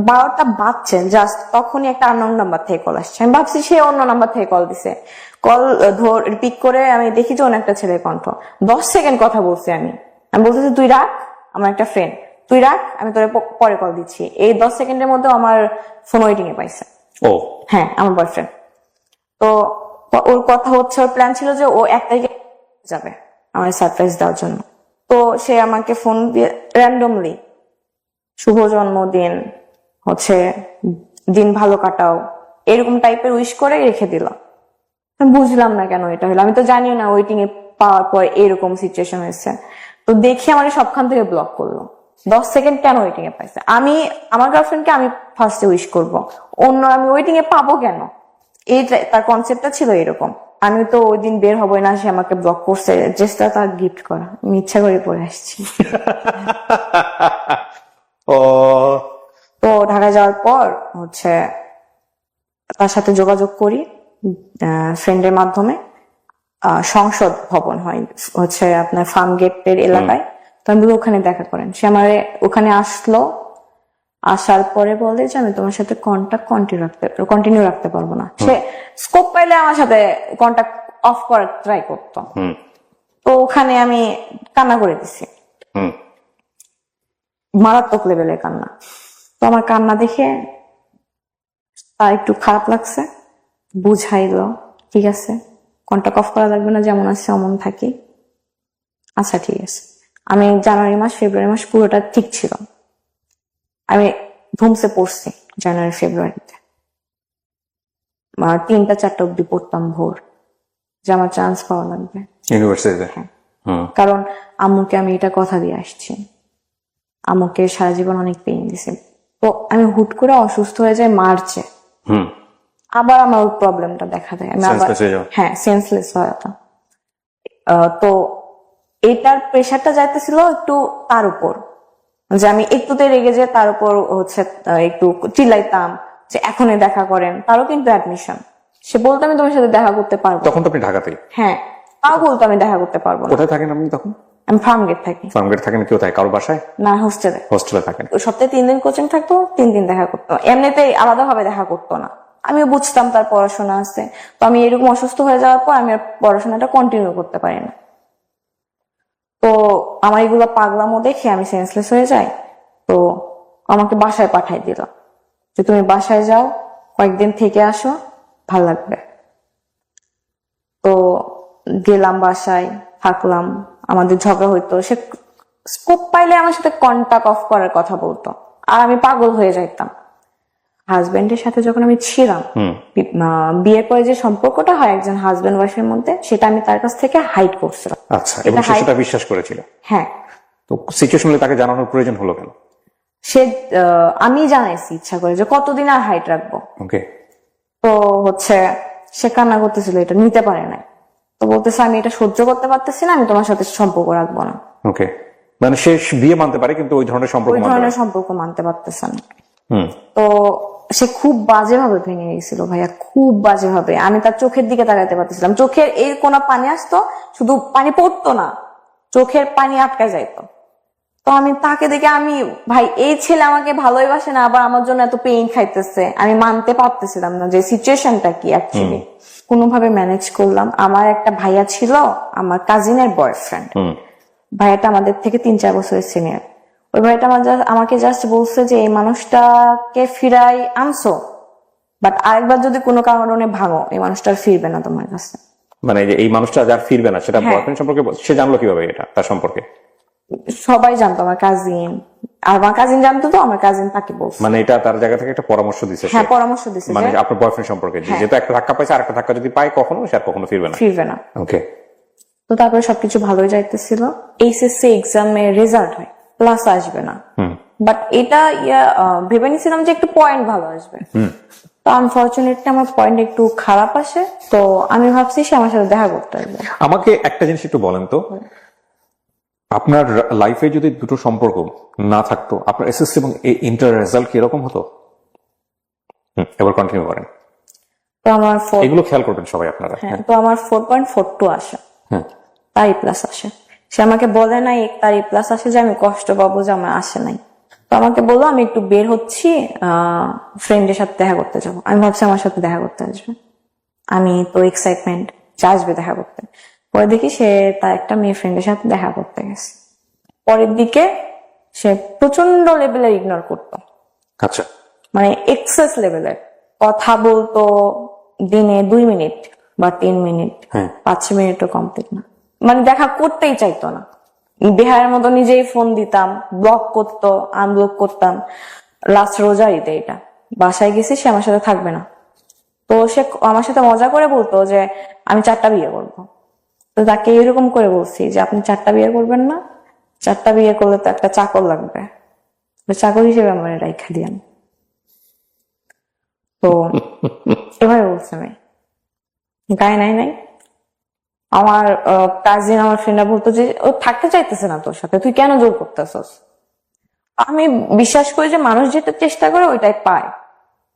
12টা বাজছে জাস্ট, তখনই একটা আননোন নাম্বার থেকে কল আসছে। আমি ভাবছি সে অন্য নাম্বার থেকে কল দিছে। কল পিক করে আমি দেখি যে অনেক একটা ছেলের কণ্ঠ। 10 সেকেন্ড কথা বলছি আমি বলতেছি তুই রাখ, আমার একটা ফ্রেন্ড, তুই রাখ, আমি তোর পরে কল দিচ্ছি। এই 10 সেকেন্ডের মধ্যে আমার ফোন ওয়েটিং এ পাইছে। ও হ্যাঁ, আমার বয়ফ্রেন্ড। তো ওর কথা হচ্ছে, ওর প্ল্যান ছিল যে ও 1 তারিখে যাবে আমার সারপ্রাইজ দেওয়ার জন্য। তো সে আমাকে ফোন দিয়ে র্যান্ডমলি শুভ জন্মদিন, হচ্ছে দিন ভালো কাটাও, এরকম টাইপের উইশ করে রেখে দিল। বুঝলাম না কেন এটা হলো, আমি তো জানিও না ওয়েটিং এ পাওয়ার পর এরকম সিচুয়েশন হয়েছে। তো দেখি আমার সবখান থেকে ব্লক করলো। 10 সেকেন্ড কেন ওয়েটিং এ পাইছে? আমি আমার গার্লফ্রেন্ডকে আমি ফার্স্টে উইশ করব, অন্য আমি ওয়েটিং এ পাবো কেন? এই তার কনসেপ্টটা ছিল এরকম। আমি তো ওই দিন বের হবো না, সে আমাকে ব্লক করছে, জাস্ট তার গিফট করা, আমি ইচ্ছা করে পরে আসছি। ও তো ঢাকা যাওয়ার পর হচ্ছে তার সাথে যোগাযোগ করি ফ্রেন্ডের মাধ্যমে। সংসদ ভবন হয় হচ্ছে আপনার ফার্ম গেটের এলাকায়, তো আমি বলি ওখানে দেখা করেন। সে আমার ওখানে আসলো, আসার পরে বলে যে আমি তোমার সাথে কন্ট্যাক্ট কন্টিনিউ রাখতে পারবো না। সে স্কোপ পাইলে আমার সাথে কন্ট্যাক্ট অফ করার ট্রাই করতো। তো ওখানে আমি কান্না করে দিছি, মারাত্মক লেভেলের কান্না। তো আমার কান্না দেখে তার একটু খারাপ লাগছে, বুঝাইলো ঠিক আছে কন্ট্যাক্ট অফ করা লাগবে না, যেমন আছে অমন থাকি। আচ্ছা ঠিক আছে। আমি জানুয়ারি মাস ফেব্রুয়ারি মাস পুরোটা ঠিক ছিল, আমি ধুমসে পড়ছি জানুয়ারি ফেব্রুয়ারিতে, 3টা 4টা অব্দি পড়তাম ভোর, যে আমার চান্স পাওয়া লাগবে ইউনিভার্সিটিতে। কারণ আম্মুকে আমি এটা কথা দিয়ে আসছি, আম্মুকে সারা জীবন অনেক পেইন দিছে। তো আমি হুট করে অসুস্থ হয়ে যাই মার্চে, আবার আমার ওই প্রবলেমটা দেখা দেয়, আমি আবার হ্যাঁ সেন্সলেস হয়ে যেতাম। তো এটার প্রেশারটা যাইতেছিল একটু তার উপর, যে আমি একটুতে রেগে যে তার উপর হচ্ছে একটু চিল্লাইতাম যে এখনই দেখা করেন। তারও কিন্তু অ্যাডমিশন, সে বলতো আমি তোমার সাথে দেখা করতে পারবো। তখন তো আপনি ঢাকাতেই? হ্যাঁ, তাও বলতো আমি দেখা করতে পারবো না। কোথায় থাকেন আপনি তখন? আমি ফার্ম গেট থাকি। ফার্ম গেট থাকেন কোথায়, কারো বাসায় না, হোস্টেলে। হোস্টেলে থাকেন? সপ্তাহে 3 দিন কোচিং থাকতো, 3 দিন দেখা করতো, এমনিতেই আলাদাভাবে দেখা করতো না। আমিও বুঝতাম তার পড়াশোনা আছে, তো আমি এরকম অসুস্থ হয়ে যাওয়ার পর আমি আর পড়াশোনাটা কন্টিনিউ করতে পারি না। তো আমার এগুলো পাগলামো দেখে আমি সেন্সলেস হয়ে যাই। তো আমাকে বাসায় পাঠাই দিল যে তুমি বাসায় যাও, কয়েকদিন থেকে আসো, ভাল লাগবে। তো গেলাম বাসায়, থাকলাম, আমাদের ঝগড়া হইতো। সে স্কোপ পাইলে আমার সাথে কন্টাক্ট অফ করার কথা বলতো, আর আমি পাগল হয়ে যাইতাম। হাজবেন্ডের সাথে যখন আমি ছিলাম, বিয়ের পরে যে সম্পর্কটা হয় একজন হাজবেন্ড ওয়াইফের মধ্যে, সেটা আমি তার কাছ থেকে হাইড করছিলাম। আচ্ছা, এবং সে সেটা বিশ্বাস করেছিল? হ্যাঁ। তো সিচুয়েশনে তাকে জানানোর প্রয়োজন হলো কেন? সে আমি জানাইছি ইচ্ছা করে যে কতদিন আর হাইট রাখবো। ওকে। তো হচ্ছে সে কান্না করতেছিল, এটা নিতে পারে নাই। তো বলতেছে আমি এটা সহ্য করতে পারতেছি না, আমি তোমার সাথে সম্পর্ক রাখবো না। ওকে, মানে সে বিয়ে মানতে পারে কিন্তু ওই ধরনের সম্পর্ক মানতে পারতেছে না। তো সে খুব বাজেভাবে ভেঙে গেছিল ভাইয়া, খুব বাজেভাবে। আমি তার চোখের দিকে তাকাইতে পারতেছিলাম, চোখের এই কোনা পানি আসতো, শুধু পানি পড়তো না, চোখের পানি আটকা যাইতো। তো আমি তাকে দেখে আমি ভাই এই ছেলে আমাকে ভালোই বাসে না, আবার আমার জন্য এত পেইন খাইতেছে, আমি মানতে পারতেছিলাম না যে সিচুয়েশনটা কি অ্যাকচুয়ালি। কোনোভাবে ম্যানেজ করলাম। আমার একটা ভাইয়া ছিল, আমার কাজিনের বয়ফ্রেন্ড। ভাইয়াটা আমাদের থেকে 3-4 বছরের সিনিয়র। ওই ভাইয়াটা আমাকে জাস্ট বলছে যে এই মানুষটাকে ফিরাই আনছো, বাট আরেকবার যদি কোনো কারণে ভাঙো, এই মানুষটা আর ফিরবে না তোমার কাছে। মানে এই মানুষটা যার ফিরবে না, সেটা বয়ফ্রেন্ড সম্পর্কে সে জানলো কিভাবে এটা তার সম্পর্কে? সবাই জানতো, আমার কাজিন, আর আমার কাজিন জানতো, তো আমার কাজিন তাকে বলছে। মানে এটা তার জায়গা থেকে একটা পরামর্শ দিছে? হ্যাঁ, পরামর্শ দিছে, মানে আপনার বয়ফ্রেন্ড সম্পর্কে যেহেতু একটা ধাক্কা পাইছে, আরেকটা ধাক্কা যদি পায় কখনো, সে আর কখনো ফিরবে না। ওকে। তো তারপরে সবকিছু ভালোই যাইতেছিল। এইচএসসি এক্সামে রেজাল্ট হয়, প্লাস আসবে না, বাট এটা ভেবে নিছিলাম যে একটু পয়েন্ট ভালো আসবে। তো আনফরচুনেটলি আমার পয়েন্ট একটু খারাপ আসে। তো আমি ভাবছি সে আমার সাথে দেখা করতে আসবে। আমাকে একটা জিনিস একটু বলেন তো, আপনার লাইফে যদি দুটো সম্পর্ক না থাকতো, আপনার এসএসসি এবং ইন্টার রেজাল্ট কি এরকম হতো? এবার কন্টিনিউ করেন। তো আমার এগুলো খেয়াল করবেন সবাই আপনারা। তো আমার 4.42 আসে, তারই প্লাস আসে। সে আমাকে বলে নাই তারই প্লাস আসে যে আমি কষ্ট পাবো যে আমার আসে নাই। তো আমাকে বললো আমি একটু বের হচ্ছি, ফ্রেন্ডের সাথে দেখা করতে যাবো। আমি ভাবছি আমার সাথে দেখা করতে আসবে, আমি তো এক্সাইটমেন্ট যে আসবে দেখা করতে। পরে দেখি সে তার একটা মেয়ে ফ্রেন্ডের সাথে দেখা করতে গেছে। পরের দিকে সে প্রচন্ড লেভেলের ইগনোর করতো। আচ্ছা, মানে এক্সেস লেভেলের কথা বলতো, দিনে 2 মিনিট বা 3 মিনিট, 5 মিনিটও কমপ্লিট না, মানে দেখা করতেই চাইতো না। বিহারের মতো নিজেই ফোন দিতাম, ব্লক করতো, আনব্লক করতাম। লাস্ট রোজার ঈদে এটা বাসায় গেছি, সে আমার সাথে থাকবে না। তো সে আমার সাথে মজা করে বলতো যে আমি 4টা বিয়ে করবো। তো তাকে এরকম করে বলছি যে আপনি 4টা বিয়ে করবেন না, 4টা বিয়ে করলে তো একটা চাকর লাগবে, ওই চাকর হিসেবে আমার রাইখা দিয়ান। তো এভাবে বলছে আমি গায়ে নাই নাই। আমার কাজিন, আমার ফ্রেন্ডরা বলতো যে ও থাকতে চাইতেছে না তোর সাথে, তুই কেন জোর করতেছস? আমি বিশ্বাস করি যে মানুষ যেটা চেষ্টা করে ওইটাই পায়।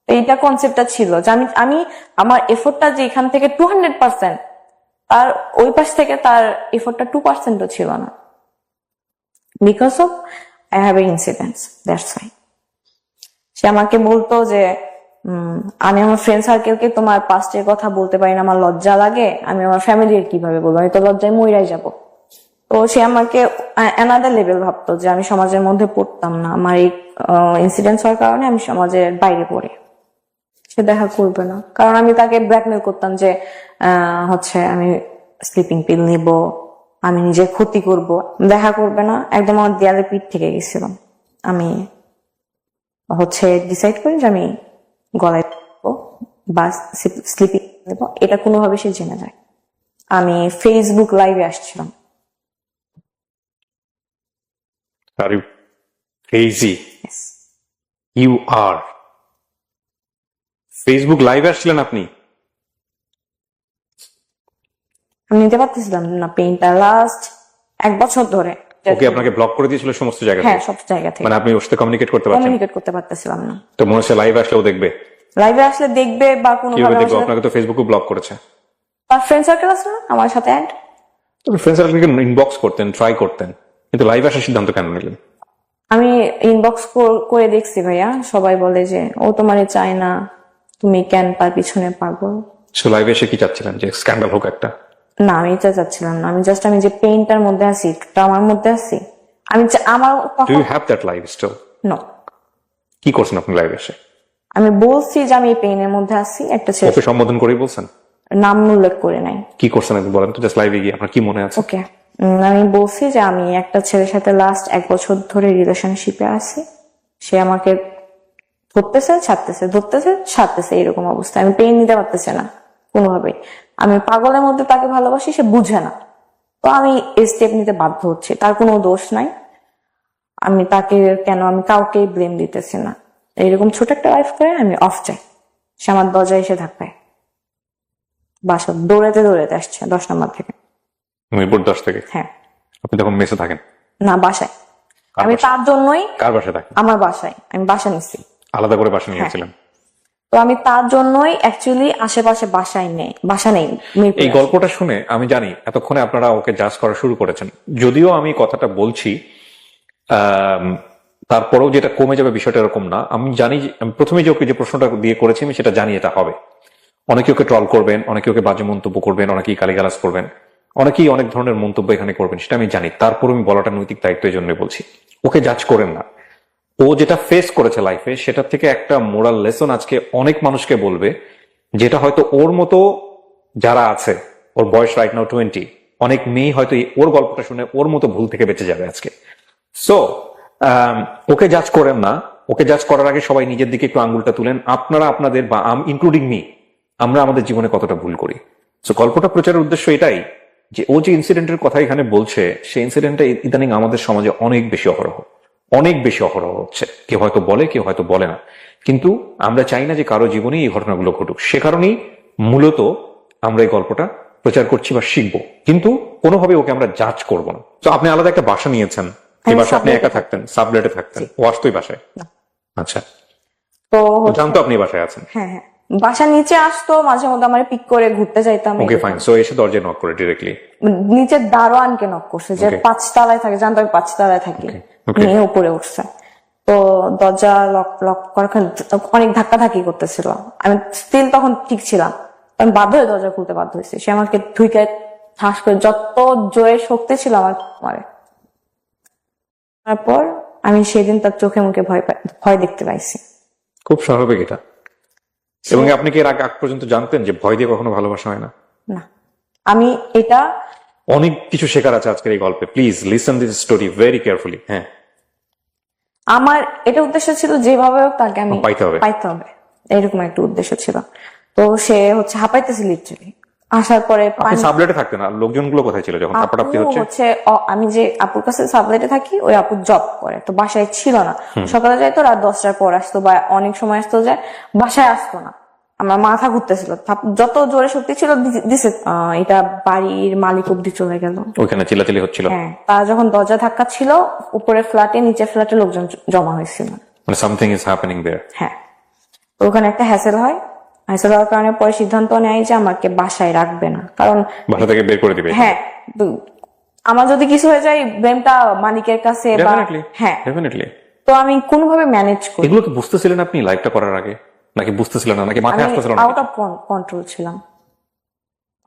এইটা কনসেপ্টটা ছিল যে আমি আমি আমার এফোর্টটা যে এখান থেকে 200%, তার ওই পাশ থেকে তার এফোর্টটা 2%ও ছিল না। Because of I have a incidents, that's why. সে আমাকে বলতো যে আমি আমার ফ্রেন্ড সার্কেলকে তোমার পাস্টের কথা বলতে পারি না, আমার লজ্জা লাগে, আমি আমার ফ্যামিলির কিভাবে বলবো, আমি তো লজ্জায় মইরাই যাব। তো সে আমাকে অ্যানাদার লেভেল ভাবতো যে আমি সমাজের মধ্যে পড়তাম না, আমার এই ইনসিডেন্ট হওয়ার কারণে আমি সমাজের বাইরে পড়ি। সে দেখা করবে না, কারণ আমি তাকে ব্ল্যাকমেল করতাম যে হচ্ছে আমি স্লিপিং পিল নিব, আমি নিজের ক্ষতি করব। দেখা করবে না, একদম আমার দেয়ালে পিঠ থেকে গেছিলাম। আমি হচ্ছে ডিসাইড করি যে আমি গলায় বা স্লিপিং নেব, এটা কোনোভাবে সে জেনে যায়। আমি ফেসবুক লাইভে আসছিলাম। Are you crazy? Yes. You are. Facebook লাইভে আসছিলেন আপনি? আমি নিতে পারতেছিলাম না পেইনটা লাস্ট 1 বছর ধরে। ওকে আপনাকে ব্লক করে দিয়েছিল সমস্ত জায়গা হ্যাঁ, থেকে? সব জায়গা থেকে মানে আপনি ওর সাথে কমিউনিকেট করতে পারছেন? কমিউনিকেট করতে পারতেছিলাম না। তো মনে হচ্ছে লাইভ আসলে ও দেখবে। লাইভে আসলে দেখবে বা কোনো কিভাবে ভাবে দেখবে? আপনাকে তো ফেসবুকে ব্লক করেছে। তার ফ্রেন্ড সার্কেল আছে না আমার সাথে অ্যাড। তবে ফ্রেন্ড সার্কেলকে ইনবক্স করতেন, ট্রাই করতেন, কিন্তু লাইভ আসার সিদ্ধান্ত কেন নিলেন? আমি ইনবক্স করে দেখছি ভাইয়া, সবাই বলে যে ও তোমারে চায় না, তুমি কেন তার পিছনে পাগল। সো লাইভে এসে কি চাচ্ছিলেন? যে স্ক্যান্ডাল হোক একটা? না, আমি এটা চাচ্ছিলাম না। আমি জাস্ট আমি যে পেইনটার মধ্যে আছি, আমার মধ্যে আছি, আমি আমার do you have that live still? No. কি করছেন আপনি লাইভে এসে? আমি বলছি যে আমি এই পেইনের মধ্যে আছি, একটা ছেলে ওকে সম্বোধন করেই বলছেন? নাম উল্লেখ করে নাই। কি করছেন একটু বলেন তো, জাস্ট লাইভে গিয়ে আপনার কি মনে আছে? ওকে, আমি বলছি যে আমি একটা ছেলের সাথে লাস্ট 1 বছর ধরে রিলেশনশিপে আছি, সে আমাকে ধরতেছে ছাড়তেছে, ধরতেছে ছাড়তেছে, এরকম অবস্থা। আমি পেইন নিতে পারতেছি না কোনোভাবেই। আমি পাগলের মধ্যে তাকে ভালোবাসি, সে বুঝে না। তো আমি এই স্টেপ নিতে বাধ্য হচ্ছি, তার কোনো দোষ নাই। আমি তাকে কেন, আমি কাউকে ব্লেম দিতেছি না। এইরকম ছোট একটা লাইফ করে আমি অফ চাই। সে আমার দরজায় এসে ধাক্কায়, বাসা দৌড়াতে দৌড়াতে আসছে 10 নম্বর থেকে। মিরপুর 10 থেকে? হ্যাঁ। আপনি তখন মেসে থাকেন? না, বাসায়। কার আমি বাসায়? তার জন্যই কার বাসায় থাকেন? আমার বাসায়, আমি বাসা নিচ্ছি। আলাদা করে বাসা নিয়েছিলেন? তো আমি তার জন্যই অ্যাকচুয়ালি আশেপাশে বাসা নেই মিরপুরে এই আসি। গল্পটা শুনে আমি জানি এতক্ষণে আপনারা ওকে জাজ করা শুরু করেছেন, যদিও আমি কথাটা বলছি তারপরেও যেটা কমে যাবে বিষয়টা এরকম না। আমি জানি যে আমি প্রথমে যে ওকে যে প্রশ্নটা দিয়ে করেছি আমি সেটা জানি এটা হবে। অনেকে ওকে ট্রল করবেন, অনেকে ওকে বাজে মন্তব্য করবেন, অনেকেই গালিগালাজ করবেন, অনেকেই অনেক ধরনের মন্তব্য এখানে করবেন, সেটা আমি জানি। তারপর আমি বলাটা নৈতিক দায়িত্ব, এই জন্যই বলছি ওকে জাজ করেন না। ও যেটা ফেস করেছে লাইফে সেটা থেকে একটা মোরাল লেসন আজকে অনেক মানুষকে বলবে, যেটা হয়তো ওর মতো যারা আছে, ওর বয়স রাইট নাও 20, অনেক মেয়ে হয়তো ওর গল্পটা শুনে ওর মতো ভুল থেকে বেঁচে যাবে আজকে। সো ওকে জাজ করেন না। ওকে জাজ করার আগে সবাই নিজের দিকে একটু আঙ্গুলটা তুলেন। আপনারা আপনাদের, বা ইনক্লুডিং মি, আমরা আমাদের জীবনে কতটা ভুল করি। সো গল্পটা প্রচারের উদ্দেশ্য এটাই যে ও যে ইনসিডেন্টের কথা এখানে বলছে, সেই ইনসিডেন্টটা ইদানিং আমাদের সমাজে অনেক বেশি অহরহ হচ্ছে। কেউ হয়তো বলে, কেউ হয়তো বলে না, কিন্তু আমরা চাই না যে কারো জীবনে এই ঘটনাগুলো ঘটুক। সে কারণেই মূলত আমরা এই গল্পটা প্রচার করছি বা শিখবো, কিন্তু কোনোভাবে ওকে আমরা জাজ করব না। তো আপনি আলাদা একটা বাসা নিয়েছেন, এই বাসা আপনি একা থাকতেন, সাবলেটে থাকতেন, ও আসতো এই বাসায়? আচ্ছা, তো ও জানতো আপনি এই বাসায় আছেন? হ্যাঁ হ্যাঁ, বাসা নিচে আসতো মাঝে মধ্যে, আমার পিক করে ঘুরতে যাইতাম। Okay fine. সো এসে দরজায় নক করে ডিরেক্টলি নিচের দারোয়ানকে নক করছে, যে 5 তলায় থাকে, জানতো আমি 5 তলায় থাকি, নিয়ে উপরে উঠছে। তো দরজা লক করার অনেক ধাক্কাধাক্কি করতেছিল। আমি স্টিল তখন ঠিক ছিলাম, আমি বাধ্য হয়ে দরজা খুলতে বাধ্য হয়েছি। সে আমাকে ধুইকে ঠাস করে, যত জোরে শক্তি ছিল আমার মারে। তারপর আমি সেদিন তার চোখে মুখে ভয় দেখতে পাইছি। খুব স্বাভাবিক এটা। এবং আপনি কি এর আগ পর্যন্ত জানতেন যে ভয় দিয়ে কখনো ভালোবাসা হয় না? না, আমি এটা অনেক কিছু শেখার আছে আজকের এই গল্পে। Please listen this story very carefully. হ্যাঁ, আমার এটা উদ্দেশ্য ছিল যেভাবে হোক তাকে আমি পাইতে হবে, এরকম একটা উদ্দেশ্য ছিল। তো সে হচ্ছে হাঁপাইতেছে লিটারালি, আসার পরে আপনি সাবলেটে থাকতেন না, লোকজনগুলো কোথায় ছিল যখন আপু চাপাটাপি হচ্ছে? হচ্ছে আমি যে আপুর কাছে সাবলেটে থাকি, ওই আপু জব করে, তো বাসায় ছিল না। সকালে যাইতো, রাত 10টার পর আসতো, বা অনেক সময় আসতো, যায় বাসায় আসতো না। আমার মাথা ঘুরতেছিল, যত জোরে শক্তি ছিল দিছে, এটা বাড়ির মালিক অব্দি চলে গেল। ওইখানে চিল্লাচিল্লি হচ্ছিল, হ্যাঁ, তারা যখন দরজা ধাক্কা ছিল, উপরে ফ্ল্যাটে, নিচে ফ্ল্যাটে লোকজন জমা হয়েছিল। মানে সামথিং ইজ হ্যাপেনিং দেয়ার। হ্যাঁ, তো ওখানে একটা হ্যাসেল হয়। হ্যাসেল হওয়ার কারণে পরে সিদ্ধান্ত নেয় যে আমাকে বাসায় রাখবে না, কারণ বাসা থেকে বের করে দিবে। হ্যাঁ, আমার যদি কিছু হয়ে যায় ব্লেমটা মালিকের কাছে, বা ডেফিনেটলি, হ্যাঁ, ডেফিনেটলি। তো আমি কোনোভাবে ম্যানেজ করি। এগুলো কি বুঝতেছিলেন আপনি লাইফটা করার আগে, নাকি বুঝতেছিলেন না, নাকি মাথায় আমি আসতেছিল না? আউট অফ কন্ট্রোল ছিলাম।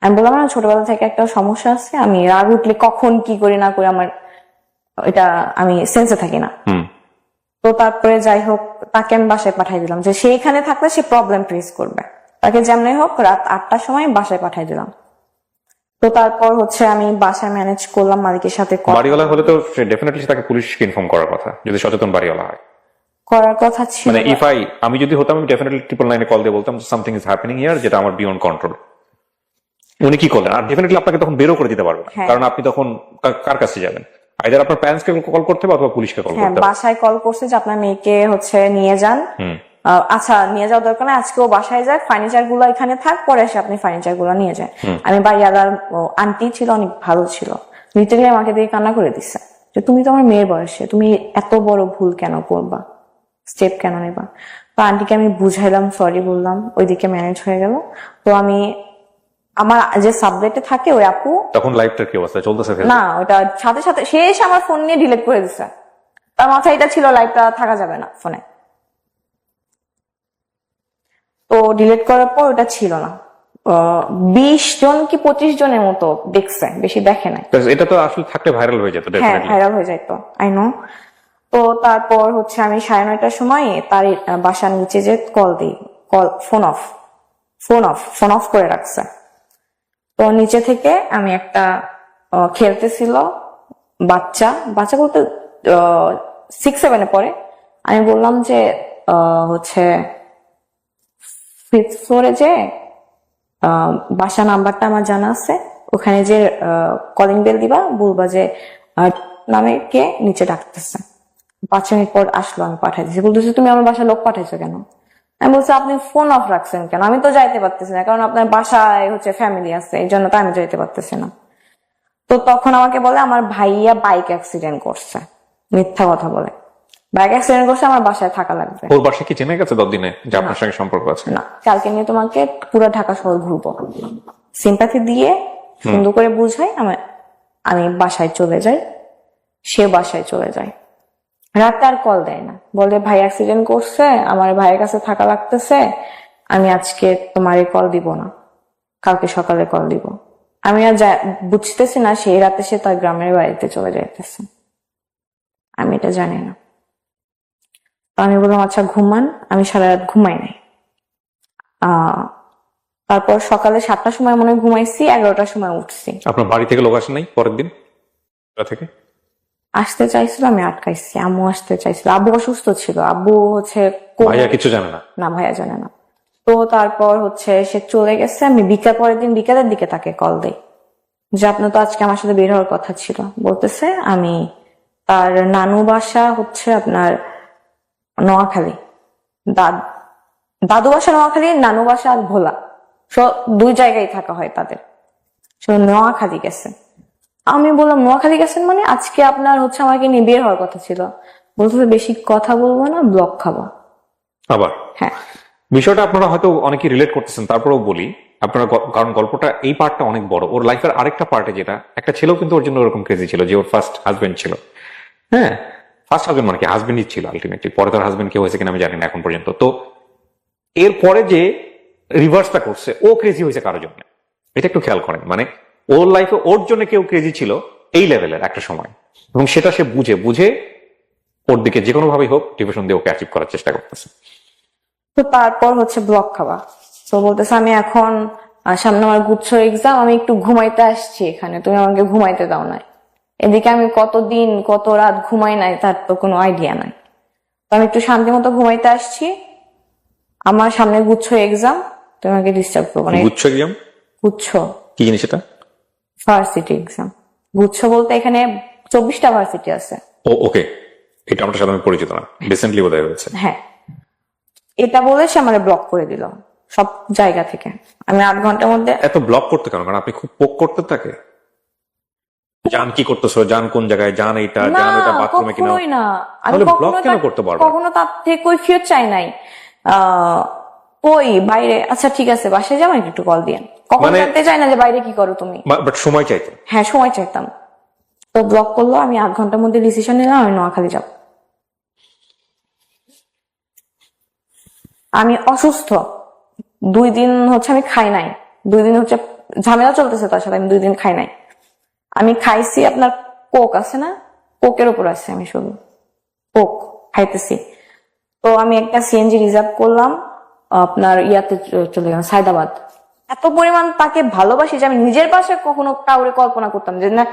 আমি বললাম না, ছোটবেলা থেকে একটা সমস্যা আছে, আমি রাগ উঠলে কখন কি করি না করি আমার এটা আমি সেন্সে থাকি না। তো তারপরে যাই হোক, তাকে আমি বাসায় পাঠাই দিলাম, যে সে এখানে থাকলে সে প্রবলেম ফেস করবে। তাকে যেমনি হোক রাত 8টার সময় বাসায় পাঠাই দিলাম। তো তারপর হচ্ছে আমি বাসায় ম্যানেজ করলাম, মালিকের সাথে বাড়িওয়ালা হলে তো ডেফিনেটলি তাকে পুলিশকে ইনফর্ম করার কথা, যদি সচেতন বাড়িওয়ালা হয়। করার কথা ছিল। মানে আমি যদি হতাম, আমি ডেফিনেটলি 999 কল দিয়ে বলতাম সামথিং ইজ হ্যাপেনিং হিয়ার, যেটা আমার বিয়ন্ড কন্ট্রোল। উনি কি করলেন? আর ডেফিনেটলি আপনাকে তখন বেরো করে দিতে পারবেন, কারণ আপনি তখন কার কাছে যাবেন? আইদার আপনার প্যারেন্টসকে কল করতে হবে অথবা পুলিশকে কল হ্যাঁ, করতে হবে। বাসায় কল করছে যে আপনার মেয়েকে হচ্ছে নিয়ে যান। আচ্ছা, নিয়ে যাওয়ার দরকার নাই, আজকেও বাসায় যাক, ফার্নিচার গুলো এখানে থাক, পরে এসে আপনি ফার্নিচার গুলো নিয়ে যান। আমি বাড়িওয়ালার আন্টি ছিল, অনেক ভালো ছিল, লিটারালি আমাকে দিয়ে কান্না করে দিচ্ছে যে তুমি তো আমার মেয়ের বয়সে, তুমি এত বড় ভুল কেন করবা, স্টেপ কেন নেবা? তো আন্টিকে আমি বুঝাইলাম, সরি বললাম, ওইদিকে ম্যানেজ হয়ে গেল। তো আমি আমার যে সাবজেক্টে থাকে ওই আপু, তখন লাইফটার কি অবস্থা চলতেছে? না, ওটা সাথে সাথে সে এসে আমার ফোন নিয়ে ডিলিট করে দিচ্ছে। তার মাথায় এটা ছিল লাইভটা থাকা যাবে না ফোনে, তো ডিলিট করার পর ওটা ছিল না। 20 জন কি 25 জনের মতো দেখছে, বেশি দেখে নাই। এটা তো আসলে থাকলে ভাইরাল হয়ে যেত। হ্যাঁ, ভাইরাল হয়ে যাইতো, আই নো। তো তারপর হচ্ছে আমি 9:30টার সময় তার বাসার নিচে যে কল দিই, ফোন অফ করে রাখছে। তো নিচে থেকে আমি একটা খেলতেছিল বাচ্চা বলতে 6-7 পরে, আমি বললাম যে হচ্ছে 5th ফ্লোরে যে বাসা নাম্বারটা আমার জানা আছে, ওখানে যে কলিং বেল দিবা, বলবা যে নামে কে নিচে ডাকতেছে। 5 মিনিট পর আসলো, আমি পাঠাই দিচ্ছি। বলতেছে তুমি আমার বাসায় লোক পাঠাইছো কেন? আমি বলছি আপনি ফোন অফ রাখছেন কেন? আমি তো যাইতে পারতেছি না, কারণ আপনার বাসায় হচ্ছে ফ্যামিলি আছে, এই জন্য তো আমি যাইতে পারতেছি না। তো তখন আমাকে বলে আমার ভাইয়া বাইক অ্যাক্সিডেন্ট করছে, মিথ্যা কথা বলে। বাইক অ্যাক্সিডেন্ট করছে, আমার বাসায় থাকা লাগবে। ওর বাসা কি জেনে গেছে 10 দিনে যে আপনার সঙ্গে সম্পর্ক আছে? না, কালকে নিয়ে তোমাকে পুরো ঢাকা শহর ঘুরবো, সিম্প্যাথি দিয়ে সুন্দর করে বুঝাই, আমি বাসায় চলে যাই, সে বাসায় চলে যায়। রাতে আর কল দেয় না, বলে ভাই অ্যাক্সিডেন্ট করছে, আমার ভাইয়ের কাছে থাকা লাগতেছে, আমি আজকে তোমার কল দিব না, কালকে সকালে কল দিব। আমি আর বুঝতেছি না সেই রাতে সে তার গ্রামের বাড়িতে চলে যাইতেছে, আমি এটা জানি না। তো আমি বললাম আচ্ছা ঘুমান, আমি সারা রাত ঘুমাই নাই। তারপর সকালে 7টার সময় মনে হয় ঘুমাইছি, 11টার সময় উঠছি। আপনার বাড়ি থেকে লোক আসে নাই পরের দিন থেকে? আসতে চাইছিল, আমি আটকাইছি। আম্মু আসতে চাইছিল, আব্বু অসুস্থ ছিল, আব্বু হচ্ছে ভাইয়া কিছু জানে না? না, ভাইয়া জানে না। তো তারপর হচ্ছে সে চলে গেছে, আমি পরের দিন বিকালের দিকে তাকে কল দেই যে আপনার তো আজকে আমার সাথে বের হওয়ার কথা ছিল। বলতেছে আমি তার নানু বাসা হচ্ছে আপনার নোয়াখালী, দাদু বাসা নোয়াখালী, নানু বাসা আর ভোলা, দুই জায়গায় থাকা হয় তাদের। নোয়াখালী গেছে। আমি বললাম নোয়াখালী গেছেন মানে? আজকে আপনার হচ্ছে আমাকে নিয়ে বের হওয়ার কথা ছিল। বলতেছে বেশি কথা বলবো না, ব্লক খাবা। আবার হ্যাঁ, বিষয়টা আপনারা হয়তো অনেকে রিলেট করতেছেন, তারপরেও বলি আপনারা, কারণ গল্পটা এই পার্টটা অনেক বড়। ওর লাইফের আরেকটা পার্টে যেটা, একটা ছেলেও কিন্তু ওর জন্য ওরকম ক্রেজি ছিল, যে ওর ফার্স্ট হাজবেন্ড ছিল। হ্যাঁ, ফার্স্ট হাজবেন্ড মানে কি, হাজবেন্ডই ছিল আলটিমেটলি। পরে তার হাজবেন্ড কেউ হয়েছে কিনা আমি জানি না এখন পর্যন্ত। তো এরপরে যে রিভার্সটা করছে, ও ক্রেজি হয়েছে কারোর জন্য, এটা একটু খেয়াল করেন। মানে ওর লাইফে ওর জন্য কেউ ক্রেজি ছিল এই লেভেলের একটা সময়, এবং সেটা সে বুঝে ওর দিকে যে কোনো ভাবেই হোক ডিভিশন দিয়ে ওকে অ্যাচিভ করার চেষ্টা করতেছে। তো তারপর হচ্ছে ব্লক খাওয়া। তো বলতেছে আমি এখন সামনে আমার গুচ্ছ এক্সাম, আমি একটু ঘুমাইতে আসছি এখানে, তুমি আমাকে ঘুমাইতে দাও না। এদিকে আমি কতদিন কত রাত ঘুমাই নাই, তার তো কোনো আইডিয়া নাই। তো আমি একটু শান্তি মতো ঘুমাইতে আসছি, আমার সামনে গুচ্ছ এক্সাম, তুমি আমাকে ডিস্টার্ব করবো না। গুচ্ছ কি জিনিস এটা? Varsity exam. গুচ্ছ বলতে এখানে 24টা ভার্সিটি আছে। ও ওকে, এটা আমার সাথে আমি পরিচিত না, রিসেন্টলি বোধহয় হয়েছে। হ্যাঁ, এটা বলে সে আমার ব্লক করে দিল সব জায়গা থেকে। আমি 8 ঘন্টার মধ্যে এত ব্লক করতে কেন? কারণ আপনি খুব পোক করতে থাকে। জান কি করতেছো, জান কোন জায়গায়, জান এইটা, না, জান ওইটা বাথরুমে কিনা। কখনোই না। আমি তাহলে কখনো ব্লক কেন করতে পারবো? কখনো তার থেকে কৈফিয়ত চাই নাই। ওই বাইরে, আচ্ছা ঠিক আছে বাসায় যাও, একটু কল দিয়েন। কখনো মানে- জানতে চাই না যে বাইরে কি করো তুমি। বাট সময় চাইতো। হ্যাঁ, সময় চাইতাম। তো ব্লক করলো, আমি 8 ঘন্টার মধ্যে ডিসিশন নিলাম আমি নোয়াখালী যাব। আমি অসুস্থ, 2 দিন হচ্ছে আমি খাই নাই। 2 দিন হচ্ছে ঝামেলা চলতেছে তার সাথে, আমি 2 দিন খাই নাই। আমি খাইছি আপনার কোক আছে না, কোকের উপর আছে, আমি শুধু কোক খাইতেছি। তো আমি একটা সিএনজি রিজার্ভ করলাম, আপনার ইয়াতে চলে গেলাম সায়দাবাদ। এত পরিমাণ তাকে ভালোবাসি যে আমি নিজের পাশে কখনো কাউরে কল্পনা করতাম যে না,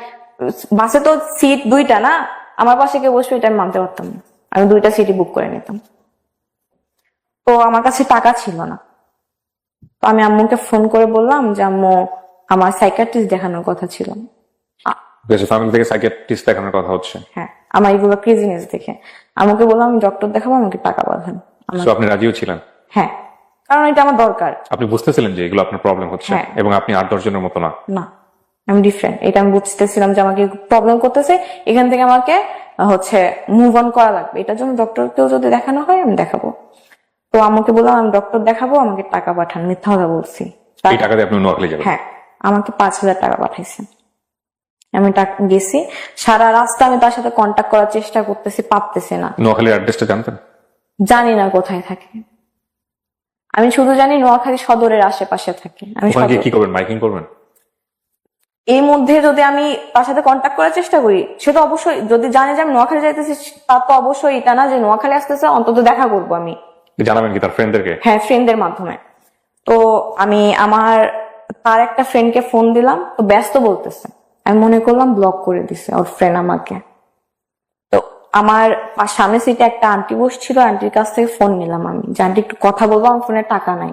বাসে তো সিট 2টা না, আমার পাশে কেউ বসবে এটা আমি মানতে পারতাম না। আমি 2টা সিটই বুক করে নিতাম। তো আমার কাছে টাকা ছিল না, তো আমি আম্মুকে ফোন করে বললাম যে আম্মু আমার সাইকিয়াট্রিস্ট দেখানোর কথা ছিল। ফ্যামিলি থেকে সাইকিয়াট্রিস্ট দেখানোর কথা হচ্ছে। হ্যাঁ, আমার এগুলো ক্রেজিনেস দেখে আমাকে বললাম আমি ডক্টর দেখাবো, আমাকে টাকা পাঠান। তো আপনি রাজিও ছিলেন? হ্যাঁ, কারণ এটা আমার দরকার। আপনি বুঝতেছিলেন যে এগুলো আপনার প্রবলেম হচ্ছে, হ্যাঁ। এবং আপনি 8-10 জনের মতো না। না, আমি ডিফারেন্ট, এটা আমি বুঝতেছিলাম যে আমাকে প্রবলেম করতেছে, এখান থেকে আমাকে হচ্ছে মুভ অন করা লাগবে। এটার জন্য ডক্টরকেও যদি দেখানো হয় আমি দেখাবো। তো আমাকে বললাম আমি ডক্টর দেখাবো, আমাকে টাকা পাঠান। মিথ্যা কথা বলছি। এই টাকা দিয়ে আপনি নোয়াখালী যাবেন? হ্যাঁ, আমাকে 5,000 টাকা পাঠাইছে। আমি গেছি, সারা রাস্তা আমি তার সাথে কন্ট্যাক্ট করার চেষ্টা করতেছি, পারতেছি না। নোয়াখালীর অ্যাড্রেসটা জানতেন? জানি না কোথায় থাকে, আমি শুধু জানি নোয়াখালী সদরের আশেপাশে থাকে। আমি ওখানে গিয়ে সদর- কি করবেন? মাইকিং করবেন? এই মধ্যে যদি আমি তার সাথে কন্ট্যাক্ট করার চেষ্টা করি, সে তো অবশ্যই যদি জানে যে আমি নোয়াখালী যাইতেছি, তার তো অবশ্যই এটা না যে নোয়াখালী আসতেছে, অন্তত দেখা করবো আমি। জানাবেন কি তার ফ্রেন্ডদেরকে? হ্যাঁ, ফ্রেন্ডদের মাধ্যমে। তো আমি তার একটা ফ্রেন্ডকে ফোন দিলাম, তো ব্যস্ত বলতেছে। আমি মনে করলাম ব্লক করে দিছে ওর ফ্রেন্ড আমাকে। তো আমার সামনে সিটে একটা আন্টি বসছিল, আন্টির কাছ থেকে ফোন নিলাম আমি যে আন্টি একটু কথা বলবো, আমার ফোনে টাকা নাই।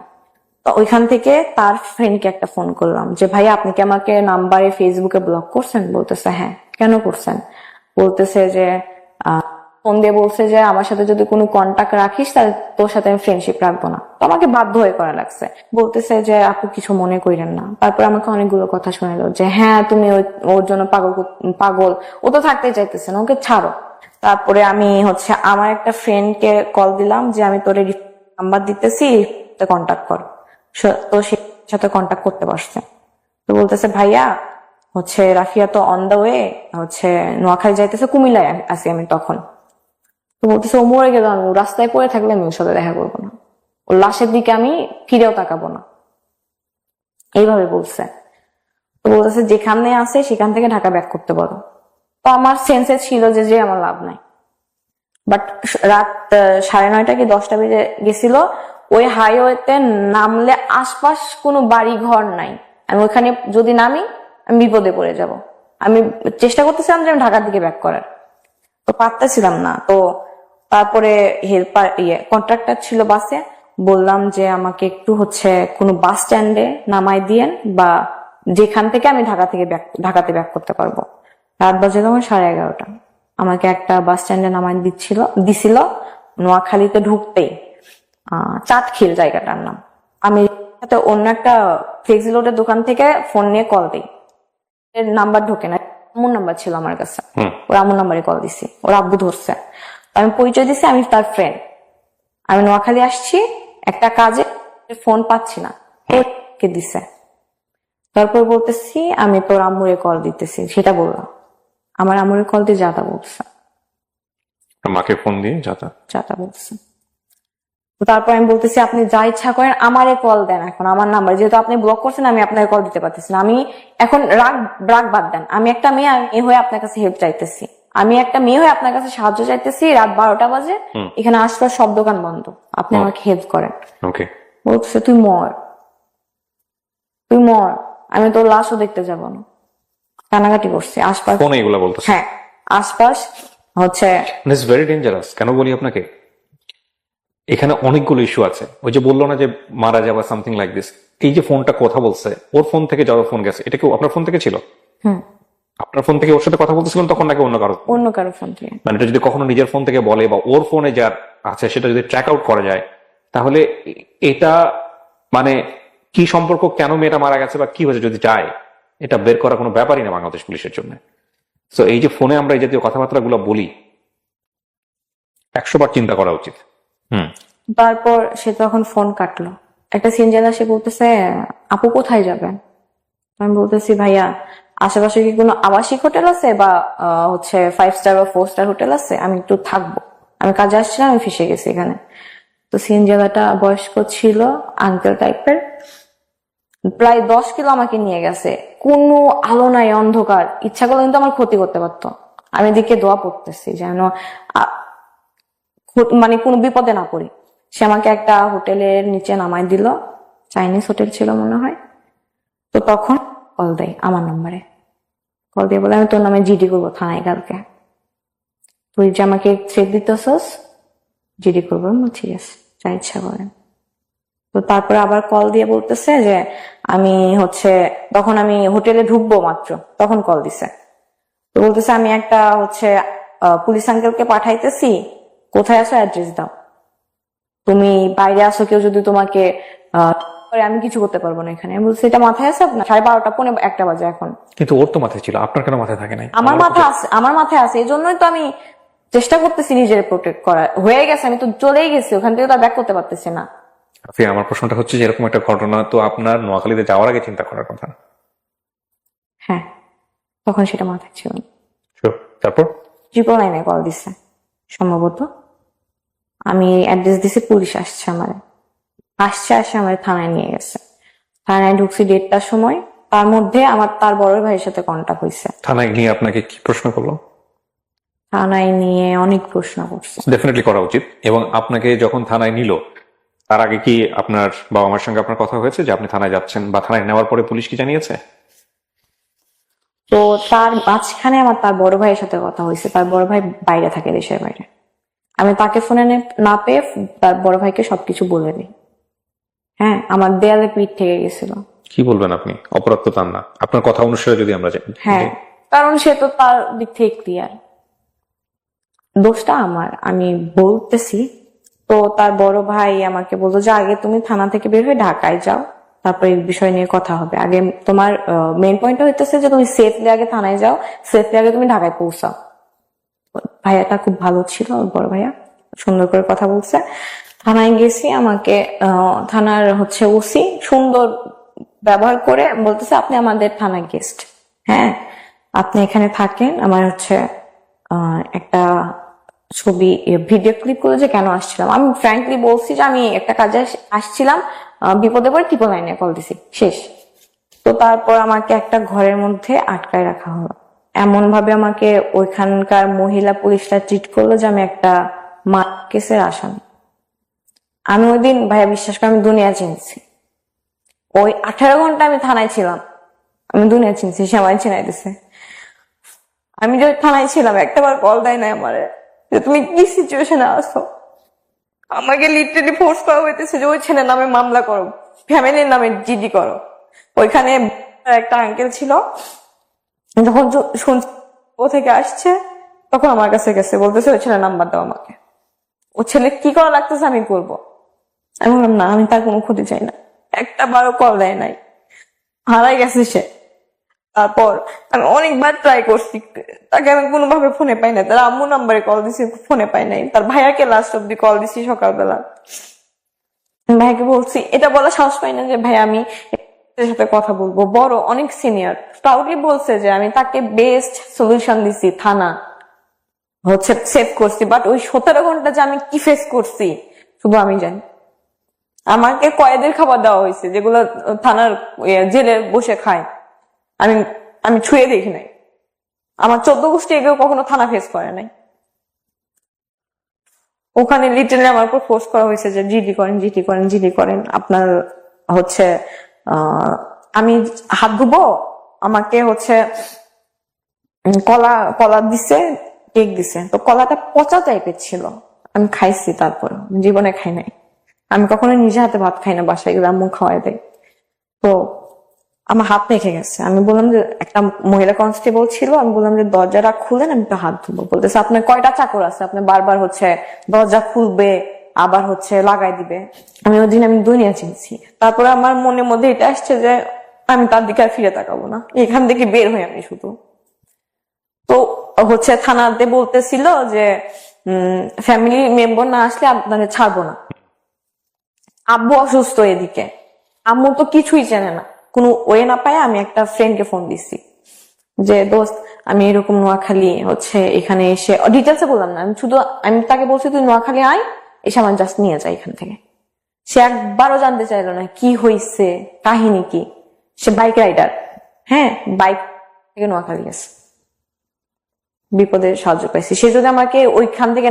তো ওইখান থেকে তার ফ্রেন্ডকে একটা ফোন করলাম যে ভাই আপনি কি আমাকে নাম্বারে ফেসবুকে ব্লক করছেন? বলতেছে হ্যাঁ। কেন করছেন? বলতেছে যে ফোন দিয়ে বলছে যে আমার সাথে যদি কোনো কন্টাক্ট রাখিস তাহলে তোর সাথে আমি ফ্রেন্ডশিপ রাখবো না। তো আমাকে বাধ্য হয়ে করা লাগছে। বলতেছে যে আপু কিছু মনে করেন না। তারপর আমাকে অনেকগুলো কথা শোনালো যে হ্যাঁ তুমি ওর জন্য পাগল, ও তো থাকতে চাইতেছে না, ওকে ছাড়ো। তারপরে আমি হচ্ছে আমার একটা ফ্রেন্ডকে কল দিলাম যে আমি তোর নাম্বার দিতেছি, কন্টাক্ট কর। তো সে সাথে কন্টাক্ট করতে পারছে। তো বলতেছে ভাইয়া হচ্ছে রাফিয়া তো অন দা ওয়ে, হচ্ছে নোয়াখালী যাইতেছে, কুমিল্লায় আছি আমি তখন। তো বলতেছে ও মরে গেল, আমি রাস্তায় পড়ে থাকলে আমি ওর সাথে দেখা করবো না, ওর লাশের দিকে আমি ফিরেও তাকাবো না, এইভাবে বলছে। তো বলতেছে যেখানে আছে সেখান থেকে ঢাকা ব্যাক করতে বলো। তো আমার সেন্সে ছিল যে আমার লাভ নাই। বাট রাত 9:30 কি 10টা বেজে গেছিল। ওই হাইওয়েতে নামলে আশপাশ কোনো বাড়ি ঘর নাই, আমি ওখানে যদি নামি আমি বিপদে পড়ে যাব। আমি চেষ্টা করতেছিলাম যে আমি ঢাকার দিকে ব্যাক করার, তো পারতেছিলাম না। তো তারপরে হেল্পার কন্ট্রাক্টর ছিল বাসে, বললাম যে আমাকে একটু হচ্ছে কোনো বাস স্ট্যান্ডে নামাই দিয়েন, বা যেখান থেকে আমি ঢাকাতে ব্যাক করতে পারবো। রাত বাজে তখন 11:30। আমাকে একটা বাস স্ট্যান্ডে নামাই দিছিল নোয়াখালীতে ঢুকতেই, চাটখিল জায়গাটার নাম। আমি সাথে অন্য একটা ফ্লেক্সি লোডের দোকান থেকে ফোন নিয়ে কল দিই, এর নাম্বার ঢোকে না, আম্মুর নাম্বার ছিল আমার কাছে, ওর আম্মুর নাম্বারে কল দিছি, ওর আব্বু ধরছে। আমি পরিচয় দিছি আমি তার ফ্রেন্ড, আমি নোয়াখালী আসছি একটা কাজে, ফোন পাচ্ছি না, ওকে দিছে। তারপর বলতেছি আমি তোর আম্মুরে কল দিতেছি, সেটা বললাম। আমার আম্মুরে কল দিয়ে যাতা বলছে, মাকে ফোন দিয়ে যাতা বলছে। তো তারপর আমি বলতেছি আপনি যা ইচ্ছা করেন আমারে কল দেন, এখন আমার নাম্বার যেহেতু আপনি ব্লক করছেন আমি আপনাকে কল দিতে পারতেছি না। আমি এখন রাগ বাদ দেন, আমি একটা মেয়ে হয়ে আপনার কাছে হেল্প চাইতেছি, আমি একটা মেয়ে হয়ে আপনার কাছে সাহায্য চাইতেছি। রাত 12টা বাজে, এখানে আশপাশ সব দোকান বন্ধ, আপনি আমাকে হেল্প করেন। ওকে। বলতেছে তুই মর, আমি তোর লাশও দেখতে যাব না। কানাকাটি করছে আশপাশ, ফোনে এগুলা বলতেছে? হ্যাঁ, আশপাশ হচ্ছে। It's very dangerous. কেন বলি আপনাকে, এখানে অনেকগুলো ইস্যু আছে। ওই যে বললো না যে মারা যাবা সামথিং লাইক দিস, এই যে ফোনটা কথা বলছে, ওর ফোন থেকে যাওয়ার ফোন গেছে, এটা কি আপনার ফোন থেকে ছিল? হুম। আপনার ফোন থেকে ওর সাথে কথা বলতেছিলেন তখন নাকি অন্য কারো? অন্য কারো ফোন থেকে। মানে এটা যদি কখনো নিজের ফোন থেকে বলে বা ওর ফোনে যার আছে সেটা যদি ট্র্যাক আউট করা যায়, তাহলে এটা মানে কি সম্পর্ক, কেন মেয়েটা মারা গেছে বা কি হয়েছে যদি যায়, এটা বের করা কোনো ব্যাপারই না বাংলাদেশ পুলিশের জন্য। তো এই যে ফোনে আমরা এই জাতীয় কথাবার্তা গুলো বলি, 100 বার চিন্তা করা উচিত। তারপর সে তখন ফোন কাটলো, একটা সিনজালা সে বলতেছে আপু কোথায় যাবেন? আমি বলতেছি ভাইয়া আশেপাশে কি কোনো আবাসিক হোটেল আছে বা হচ্ছে 5 স্টার বা 4 স্টার হোটেল আছে, আমি একটু থাকবো, আমি কাজে আসছিলাম, আমি ফেসে গেছি এখানে। তো সিনজালাটা বয়স্ক ছিল, আঙ্কেল টাইপের, প্রায় 10 কিলো আমাকে নিয়ে গেছে, কোনো আলো নাই, অন্ধকার, ইচ্ছা করলে কিন্তু আমার ক্ষতি করতে পারতো। আমি এদিকে দোয়া পড়তেছি যেন মানে কোনো বিপদে না পড়ি। সে আমাকে একটা হোটেলের নিচে নামাই দিল, চাইনিজ হোটেল ছিল মনে হয়। তো তখন কল দেয় আমার নম্বরে, কল দিয়ে বলে আমি তোর নামে জিডি করবো থানায় কালকে, তুই যে আমাকে থ্রেট দিতেছস, জিডি করবো। ঠিক আছে, যা ইচ্ছা করেন। তো তারপরে আবার কল দিয়ে বলতেছে যে আমি হচ্ছে, তখন আমি হোটেলে ঢুকবো মাত্র তখন কল দিছে। তো বলতেছে আমি একটা হচ্ছে পুলিশ আঙ্কেলকে পাঠাইতেছি, কোথায় আছো অ্যাড্রেস দাও, তুমি বাইরে আসো, কেউ যদি তোমাকে আমি কিছু করতে পারবো না এখানে। আমি বলছি এটা মাথায় আছে আপনার? 12:30 পৌনে 1টা বাজে এখন। কিন্তু ওর তো মাথায় ছিল, আপনার কেন মাথায় থাকে নাই? আমার মাথা আছে, আমার মাথায় আছে, এই জন্যই তো আমি চেষ্টা করতেছি নিজের প্রোটেক্ট করার। হয়ে গেছে, আমি তো চলেই গেছি ওখান থেকে, তো ব্যাক করতে পারতেছি না। আমার প্রশ্নটা হচ্ছে যে এরকম একটা ঘটনা তো আপনার নোয়াখালীতে যাওয়ার আগে চিন্তা করার কথা। হ্যাঁ, তখন সেটা মাথায় ছিল না। তারপর 999 কল দিছে সম্ভবত, আমি অ্যাড্রেস দিছি, পুলিশ আসছে, আসে আমার থানায় নিয়ে গেছে। থানায় ঢুকছি 1:30টার সময়, তার মধ্যে আমার তার বড় ভাইয়ের সাথে কন্টাক্ট হয়েছে। থানায় গিয়ে আপনাকে কি প্রশ্ন করলো? থানায় নিয়ে অনেক প্রশ্ন করছে। ডেফিনেটলি করা উচিত। এবং আপনাকে যখন থানায় নিল, তার আগে কি আপনার বাবা মার সঙ্গে আপনার কথা হয়েছে যে আপনি থানায় যাচ্ছেন, বা থানায় নেওয়ার পরে পুলিশ কি জানিয়েছে? তো তার মাঝখানে আমার তার বড় ভাইয়ের সাথে কথা হয়েছে, তার বড় ভাই বাইরে থাকে, দেশের বাইরে। আমি তাকে ফোনে না পেয়ে তার বড় ভাইকে সবকিছু বলে দিই। হ্যাঁ, আমার দেয়ালে পিঠ থেকে গেছিল। কি বলবেন আপনি? অপরাধ তো তার না, আপনার কথা অনুসারে যদি আমরা যাই। হ্যাঁ, কারণ সে তো তার দিক থেকে ক্লিয়ার, দোষটা আমার, আমি বলতেছি। তো তার বড় ভাই আমাকে বলতো যে আগে তুমি থানা থেকে বের হয়ে ঢাকায় যাও, তারপর এই বিষয় নিয়ে কথা হবে। আগে তোমার মেইন পয়েন্ট হইতেছে যে তুমি সেফলি আগে থানায় যাও, সেফলি আগে তুমি ঢাকায় পৌঁছাও। ভাইয়াটা খুব ভালো ছিল, ওর বড় ভাইয়া সুন্দর করে কথা বলছে। থানায় গেছি, আমাকে থানার হচ্ছে ওসি সুন্দর ব্যবহার করে বলতেছে আপনি আমাদের থানার গেস্ট, হ্যাঁ আপনি এখানে থাকেন। আমার হচ্ছে একটা ছবি ভিডিও ক্লিপ করে যে কেন আসছিলাম, আমি ফ্র্যাঙ্কলি বলছি যে আমি একটা কাজে আসছিলাম, বিপদে পড়ে 999 কল দিছি, শেষ। তো তারপর আমাকে একটা ঘরের মধ্যে আটকায় রাখা হলো, এমন ভাবে আমাকে ওইখানকার মহিলা পুলিশরা ট্রিট করলো যে আমি একটা কেসের আসামি। আমি ওই দিন ভাইয়া বিশ্বাস করে আমি দুনিয়া চিনছি, ওই 18 ঘন্টা আমি থানায় ছিলাম, আমি দুনিয়া চিনছি, সে আমায় চিনাই দিছে। আমি যে থানায় ছিলাম একটাবার কল দেয় না আমারে যে তুমি কি সিচুয়েশনে আসো। আমাকে লিটারেলি ফোর্স করা হইতেছে যে ওই ছেলের নামে মামলা করো, ফ্যামিলির নামে জিডি করো। ওইখানে একটা আঙ্কেল ছিল, যখন শুনছি ও থেকে আসছে তখন আমার কাছে গেছে, বলতেছে ওই ছেলের নাম্বার দাও আমাকে, ও ছেলে কি করা লাগতেছে আমি করবো। আমি বললাম না, আমি তার কোনো ক্ষতি চাই না। একটা বারো কল দেয় নাই, হারাই গেছে সে। তারপর আমি অনেকবার ট্রাই করছি, তাকে আমি কোনোভাবে ফোনে পাই না। তার আম্মু নাম্বারে কল দিছি, ফোনে পাই নাই। তার ভাইয়াকে লাস্ট অব্দি কল দিছি সকালবেলা, ভাইয়াকে বলছি, এটা বলা সাহস পাই না যে ভাই আমি এর সাথে কথা বলবো, বড় অনেক সিনিয়র, প্রাউডলি বলছে যে আমি তাকে বেস্ট সলিউশন দিছি, থানা হচ্ছে সেভ করছি। বাট ওই 17 ঘন্টা যে আমি কি ফেস করছি শুধু আমি জানি। আমাকে কয়েদের খাবার দেওয়া হয়েছে যেগুলো থানার জেলে বসে খায়, আমি আমি ছুঁয়ে দেখি নাই। আমার 14 গোষ্ঠী এগেও কখনো থানা ফেস করে নাই। ওখানে লিটারালি আমার উপর ফোর্স করা হয়েছে যে জিডি করেন, জিডি করেন, জিডি করেন। আপনার হচ্ছে আমি হাত ধুবো, আমাকে হচ্ছে কলা দিছে, কেক দিছে। তো কলাটা পচা টাইপের ছিল, আমি খাইছি, তারপর জীবনে খাই নাই। আমি কখনো নিজে হাতে ভাত খাই না, বাসায় গেলে আম্মু খাওয়াই দেয়। তো আমার হাত মেখে গেছে। আমি বললাম যে, একটা মহিলা কনস্টেবল ছিল, আমি বললাম যে দরজাটা খুলেন, আমি তো হাত ধুবো। বলতেছে আপনার কয়টা চাকর আছে, আপনি বারবার দরজা খুলবে আবার লাগাই দিবে। আমি ওই দিন আমি দুনিয়া চিনছি। তারপরে আমার মনের মধ্যে এটা আসছে যে আমি তার দিকে আর ফিরে তাকাবো না, এখান থেকে বের হই আমি শুধু। তো থানাতে বলতেছিল যে ফ্যামিলি মেম্বার না আসলে আপনাদের ছাড়বো না। আব্বু অসুস্থ, এদিকে আম্মু তো কিছুই জানে না। কোনো ওয়ে না পায় আমি একটা ফ্রেন্ডকে ফোন দিচ্ছি যে দোস্ত আমি এরকম নোয়াখালী এখানে এসে, ডিটেলসে বললাম না, আমি তাকে বলছি তুই নোয়াখালী আয়, এসে আমার জাস্ট নিয়ে যায় এখান থেকে। সে একবারও জানতে চাইলো না কি হয়েছে, কাহিনী কি। সে বাইক রাইডার, হ্যাঁ, বাইক থেকে নোয়াখালী গেছে, বিপদে সাহায্য পাইছি। সে যদি আমাকে ওইখান থেকে